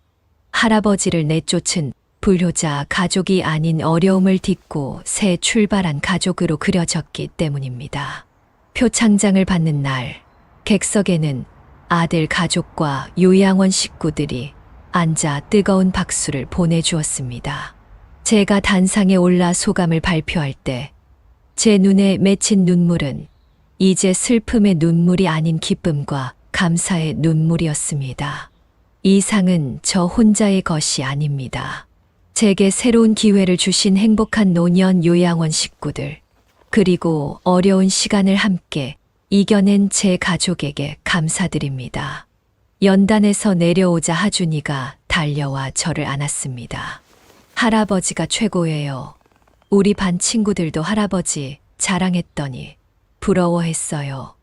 할아버지를 내쫓은 불효자 가족이 아닌 어려움을 딛고 새 출발한 가족으로 그려졌기 때문입니다. 표창장을 받는 날, 객석에는 아들 가족과 요양원 식구들이 앉아 뜨거운 박수를 보내주었습니다. 제가 단상에 올라 소감을 발표할 때 제 눈에 맺힌 눈물은 이제 슬픔의 눈물이 아닌 기쁨과 감사의 눈물이었습니다. 이 상은 저 혼자의 것이 아닙니다. 제게 새로운 기회를 주신 행복한 노년 요양원 식구들, 그리고 어려운 시간을 함께 이겨낸 제 가족에게 감사드립니다. 연단에서 내려오자 하준이가 달려와 저를 안았습니다. 할아버지가 최고예요. 우리 반 친구들도 할아버지 자랑했더니 부러워했어요.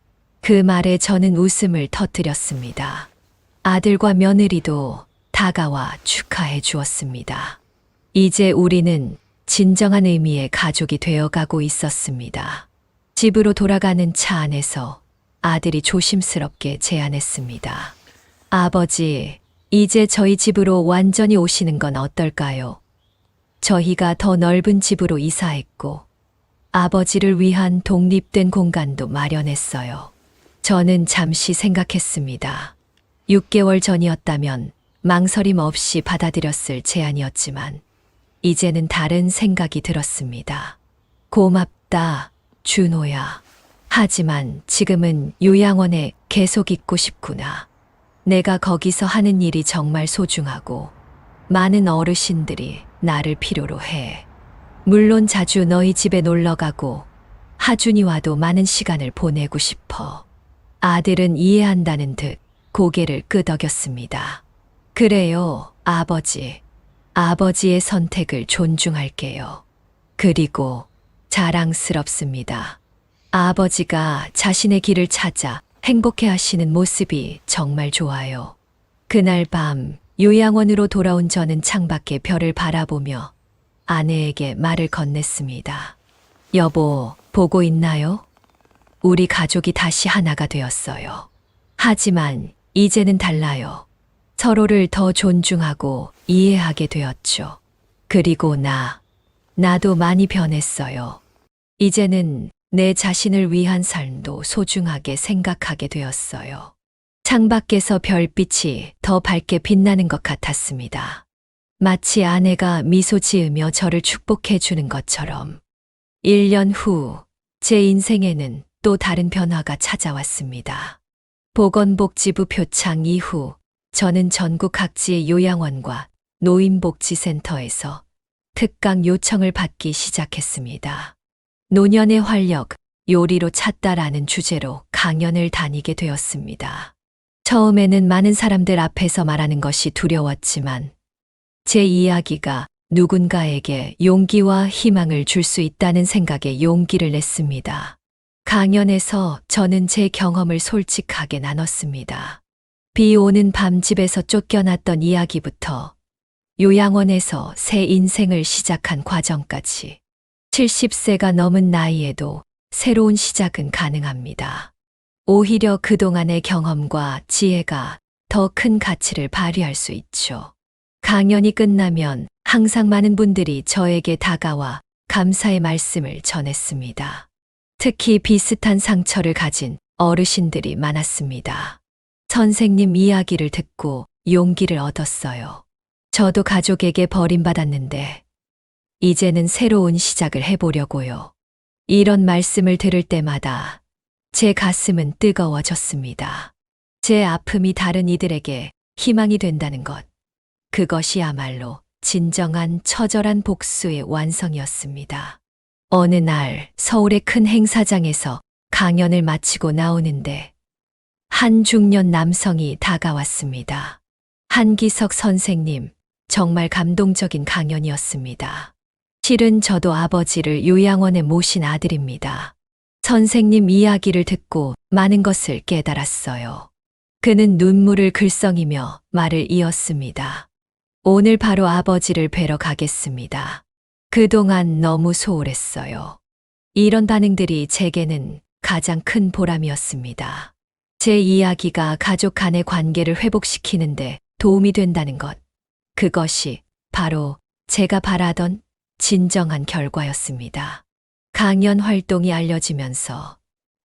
그 말에 저는 웃음을 터뜨렸습니다. 아들과 며느리도 다가와 축하해 주었습니다. 이제 우리는 진정한 의미의 가족이 되어가고 있었습니다. 집으로 돌아가는 차 안에서 아들이 조심스럽게 제안했습니다. 아버지, 이제 저희 집으로 완전히 오시는 건 어떨까요? 저희가 더 넓은 집으로 이사했고 아버지를 위한 독립된 공간도 마련했어요. 저는 잠시 생각했습니다. 6개월 전이었다면 망설임 없이 받아들였을 제안이었지만 이제는 다른 생각이 들었습니다. 고맙다, 준호야. 하지만 지금은 요양원에 계속 있고 싶구나. 내가 거기서 하는 일이 정말 소중하고 많은 어르신들이 나를 필요로 해. 물론 자주 너희 집에 놀러 가고 하준이와도 많은 시간을 보내고 싶어. 아들은 이해한다는 듯 고개를 끄덕였습니다. 그래요, 아버지. 아버지의 선택을 존중할게요. 그리고 자랑스럽습니다. 아버지가 자신의 길을 찾아 행복해 하시는 모습이 정말 좋아요. 그날 밤 요양원으로 돌아온 저는 창밖의 별을 바라보며 아내에게 말을 건넸습니다. 여보, 보고 있나요? 우리 가족이 다시 하나가 되었어요. 하지만 이제는 달라요. 서로를 더 존중하고 이해하게 되었죠. 그리고 나도 많이 변했어요. 이제는 내 자신을 위한 삶도 소중하게 생각하게 되었어요. 창밖에서 별빛이 더 밝게 빛나는 것 같았습니다. 마치 아내가 미소 지으며 저를 축복해 주는 것처럼. 1년 후, 제 인생에는 또 다른 변화가 찾아왔습니다. 보건복지부 표창 이후, 저는 전국 각지의 요양원과 노인복지센터에서 특강 요청을 받기 시작했습니다. 노년의 활력, 요리로 찾다라는 주제로 강연을 다니게 되었습니다. 처음에는 많은 사람들 앞에서 말하는 것이 두려웠지만 제 이야기가 누군가에게 용기와 희망을 줄 수 있다는 생각에 용기를 냈습니다. 강연에서 저는 제 경험을 솔직하게 나눴습니다. 비 오는 밤 집에서 쫓겨났던 이야기부터 요양원에서 새 인생을 시작한 과정까지 70세가 넘은 나이에도 새로운 시작은 가능합니다. 오히려 그동안의 경험과 지혜가 더 큰 가치를 발휘할 수 있죠. 강연이 끝나면 항상 많은 분들이 저에게 다가와 감사의 말씀을 전했습니다. 특히 비슷한 상처를 가진 어르신들이 많았습니다. 선생님 이야기를 듣고 용기를 얻었어요. 저도 가족에게 버림받았는데 이제는 새로운 시작을 해보려고요. 이런 말씀을 들을 때마다 제 가슴은 뜨거워졌습니다. 제 아픔이 다른 이들에게 희망이 된다는 것. 그것이야말로 진정한 처절한 복수의 완성이었습니다. 어느 날 서울의 큰 행사장에서 강연을 마치고 나오는데 한 중년 남성이 다가왔습니다. 한기석 선생님, 정말 감동적인 강연이었습니다. 실은 저도 아버지를 요양원에 모신 아들입니다. 선생님 이야기를 듣고 많은 것을 깨달았어요. 그는 눈물을 글썽이며 말을 이었습니다. 오늘 바로 아버지를 뵈러 가겠습니다. 그동안 너무 소홀했어요. 이런 반응들이 제게는 가장 큰 보람이었습니다. 제 이야기가 가족 간의 관계를 회복시키는데 도움이 된다는 것. 그것이 바로 제가 바라던 진정한 결과였습니다. 강연 활동이 알려지면서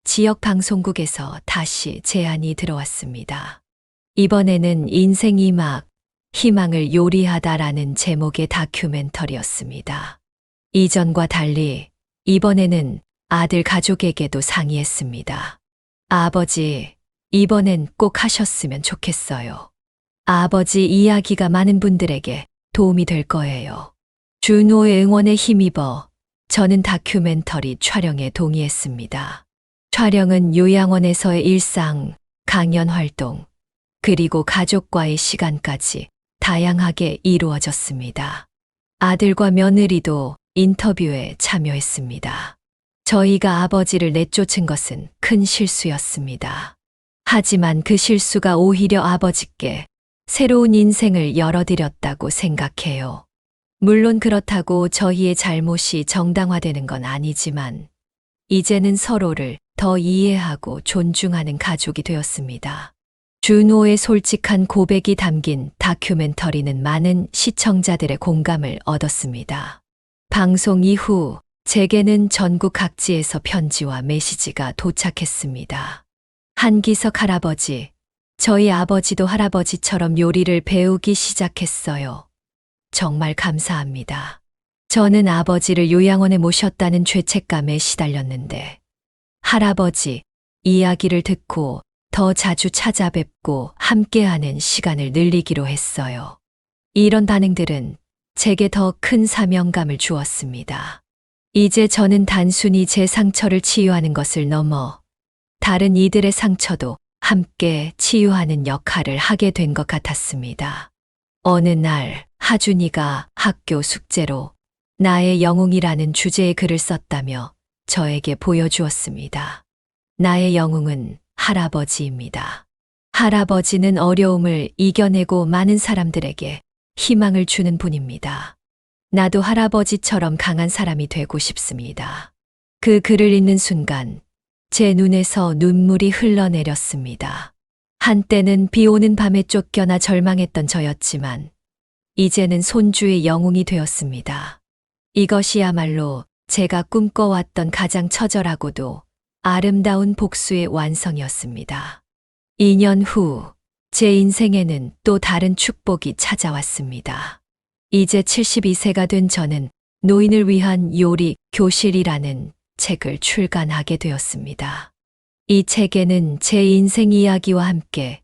지역 방송국에서 다시 제안이 들어왔습니다. 이번에는 인생이 막 희망을 요리하다라는 제목의 다큐멘터리였습니다. 이전과 달리 이번에는 아들 가족에게도 상의했습니다. 아버지, 이번엔 꼭 하셨으면 좋겠어요. 아버지 이야기가 많은 분들에게 도움이 될 거예요. 준호의 응원에 힘입어 저는 다큐멘터리 촬영에 동의했습니다. 촬영은 요양원에서의 일상, 강연 활동, 그리고 가족과의 시간까지 다양하게 이루어졌습니다. 아들과 며느리도 인터뷰에 참여했습니다. 저희가 아버지를 내쫓은 것은 큰 실수였습니다. 하지만 그 실수가 오히려 아버지께 새로운 인생을 열어드렸다고 생각해요. 물론 그렇다고 저희의 잘못이 정당화되는 건 아니지만 이제는 서로를 더 이해하고 존중하는 가족이 되었습니다. 준호의 솔직한 고백이 담긴 다큐멘터리는 많은 시청자들의 공감을 얻었습니다. 방송 이후 제게는 전국 각지에서 편지와 메시지가 도착했습니다. 한기석 할아버지, 저희 아버지도 할아버지처럼 요리를 배우기 시작했어요. 정말 감사합니다. 저는 아버지를 요양원에 모셨다는 죄책감에 시달렸는데 할아버지 이야기를 듣고 더 자주 찾아뵙고 함께하는 시간을 늘리기로 했어요. 이런 반응들은 제게 더 큰 사명감을 주었습니다. 이제 저는 단순히 제 상처를 치유하는 것을 넘어 다른 이들의 상처도 함께 치유하는 역할을 하게 된 것 같았습니다. 어느 날 하준이가 학교 숙제로 나의 영웅이라는 주제의 글을 썼다며 저에게 보여주었습니다. 나의 영웅은 할아버지입니다. 할아버지는 어려움을 이겨내고 많은 사람들에게 희망을 주는 분입니다. 나도 할아버지처럼 강한 사람이 되고 싶습니다. 그 글을 읽는 순간 제 눈에서 눈물이 흘러내렸습니다. 한때는 비 오는 밤에 쫓겨나 절망했던 저였지만 이제는 손주의 영웅이 되었습니다. 이것이야말로 제가 꿈꿔왔던 가장 처절하고도 아름다운 복수의 완성이었습니다. 2년 후 제 인생에는 또 다른 축복이 찾아왔습니다. 이제 72세가 된 저는 노인을 위한 요리 교실이라는 책을 출간하게 되었습니다. 이 책에는 제 인생 이야기와 함께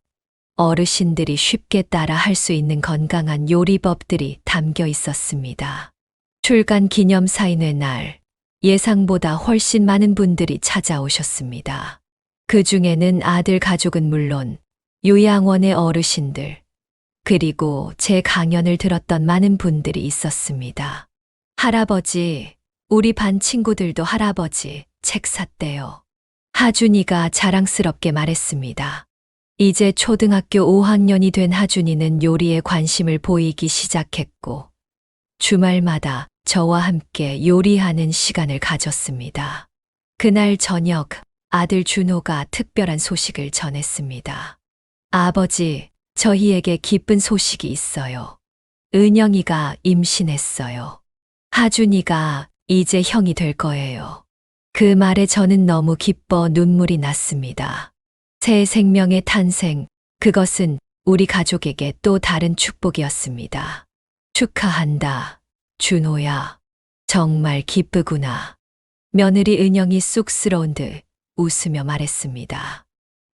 어르신들이 쉽게 따라 할 수 있는 건강한 요리법들이 담겨 있었습니다. 출간 기념 사인회 날 예상보다 훨씬 많은 분들이 찾아오셨습니다. 그 중에는 아들 가족은 물론 요양원의 어르신들, 그리고 제 강연을 들었던 많은 분들이 있었습니다. 할아버지, 우리 반 친구들도 할아버지 책 샀대요. 하준이가 자랑스럽게 말했습니다. 이제 초등학교 5학년이 된 하준이는 요리에 관심을 보이기 시작했고 주말마다 저와 함께 요리하는 시간을 가졌습니다. 그날 저녁 아들 준호가 특별한 소식을 전했습니다. 아버지, 저희에게 기쁜 소식이 있어요. 은영이가 임신했어요. 하준이가 이제 형이 될 거예요. 그 말에 저는 너무 기뻐 눈물이 났습니다. 새 생명의 탄생, 그것은 우리 가족에게 또 다른 축복이었습니다. 축하한다, 준호야. 정말 기쁘구나. 며느리 은영이 쑥스러운 듯 웃으며 말했습니다.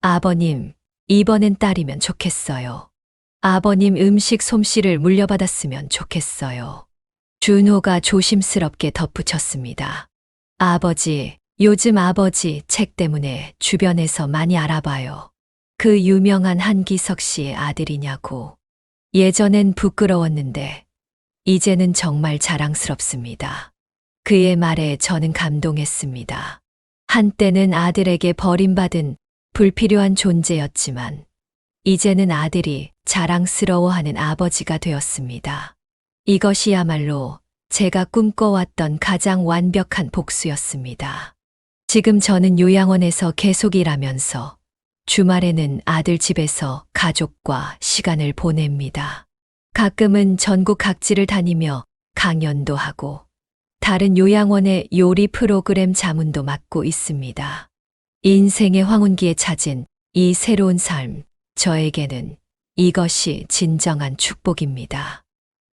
아버님, 이번엔 딸이면 좋겠어요. 아버님 음식 솜씨를 물려받았으면 좋겠어요. 준호가 조심스럽게 덧붙였습니다. 아버지, 요즘 아버지 책 때문에 주변에서 많이 알아봐요. 그 유명한 한기석 씨의 아들이냐고. 예전엔 부끄러웠는데 이제는 정말 자랑스럽습니다. 그의 말에 저는 감동했습니다. 한때는 아들에게 버림받은 불필요한 존재였지만 이제는 아들이 자랑스러워하는 아버지가 되었습니다. 이것이야말로 제가 꿈꿔왔던 가장 완벽한 복수였습니다. 지금 저는 요양원에서 계속 일하면서 주말에는 아들 집에서 가족과 시간을 보냅니다. 가끔은 전국 각지를 다니며 강연도 하고 다른 요양원의 요리 프로그램 자문도 맡고 있습니다. 인생의 황혼기에 찾은 이 새로운 삶, 저에게는 이것이 진정한 축복입니다.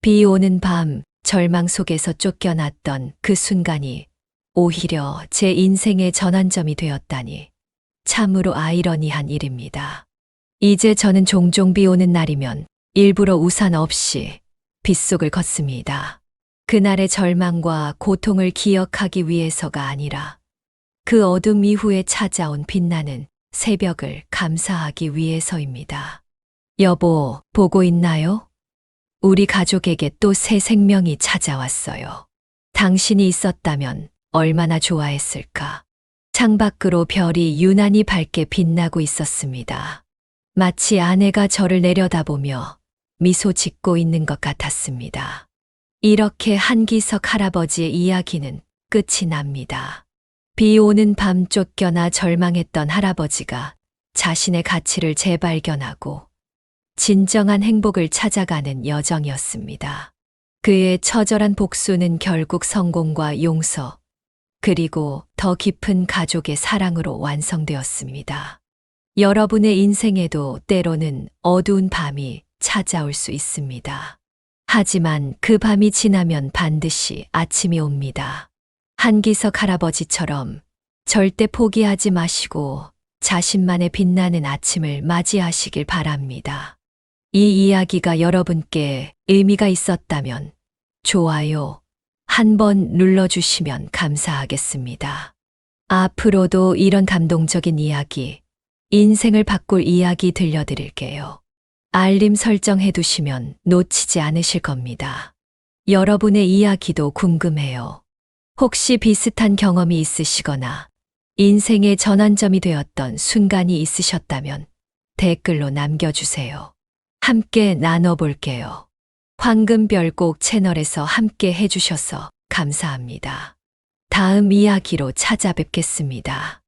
비 오는 밤, 절망 속에서 쫓겨났던 그 순간이 오히려 제 인생의 전환점이 되었다니 참으로 아이러니한 일입니다. 이제 저는 종종 비 오는 날이면 일부러 우산 없이 빗속을 걷습니다. 그날의 절망과 고통을 기억하기 위해서가 아니라 그 어둠 이후에 찾아온 빛나는 새벽을 감사하기 위해서입니다. 여보, 보고 있나요? 우리 가족에게 또 새 생명이 찾아왔어요. 당신이 있었다면 얼마나 좋아했을까. 창밖으로 별이 유난히 밝게 빛나고 있었습니다. 마치 아내가 저를 내려다보며 미소 짓고 있는 것 같았습니다. 이렇게 한기석 할아버지의 이야기는 끝이 납니다. 비 오는 밤 쫓겨나 절망했던 할아버지가 자신의 가치를 재발견하고 진정한 행복을 찾아가는 여정이었습니다. 그의 처절한 복수는 결국 성공과 용서, 그리고 더 깊은 가족의 사랑으로 완성되었습니다. 여러분의 인생에도 때로는 어두운 밤이 찾아올 수 있습니다. 하지만 그 밤이 지나면 반드시 아침이 옵니다. 한기석 할아버지처럼 절대 포기하지 마시고 자신만의 빛나는 아침을 맞이하시길 바랍니다. 이 이야기가 여러분께 의미가 있었다면 좋아요 한번 눌러주시면 감사하겠습니다. 앞으로도 이런 감동적인 이야기, 인생을 바꿀 이야기 들려드릴게요. 알림 설정해 두시면 놓치지 않으실 겁니다. 여러분의 이야기도 궁금해요. 혹시 비슷한 경험이 있으시거나 인생의 전환점이 되었던 순간이 있으셨다면 댓글로 남겨주세요. 함께 나눠볼게요. 황금별곡 채널에서 함께 해주셔서 감사합니다. 다음 이야기로 찾아뵙겠습니다.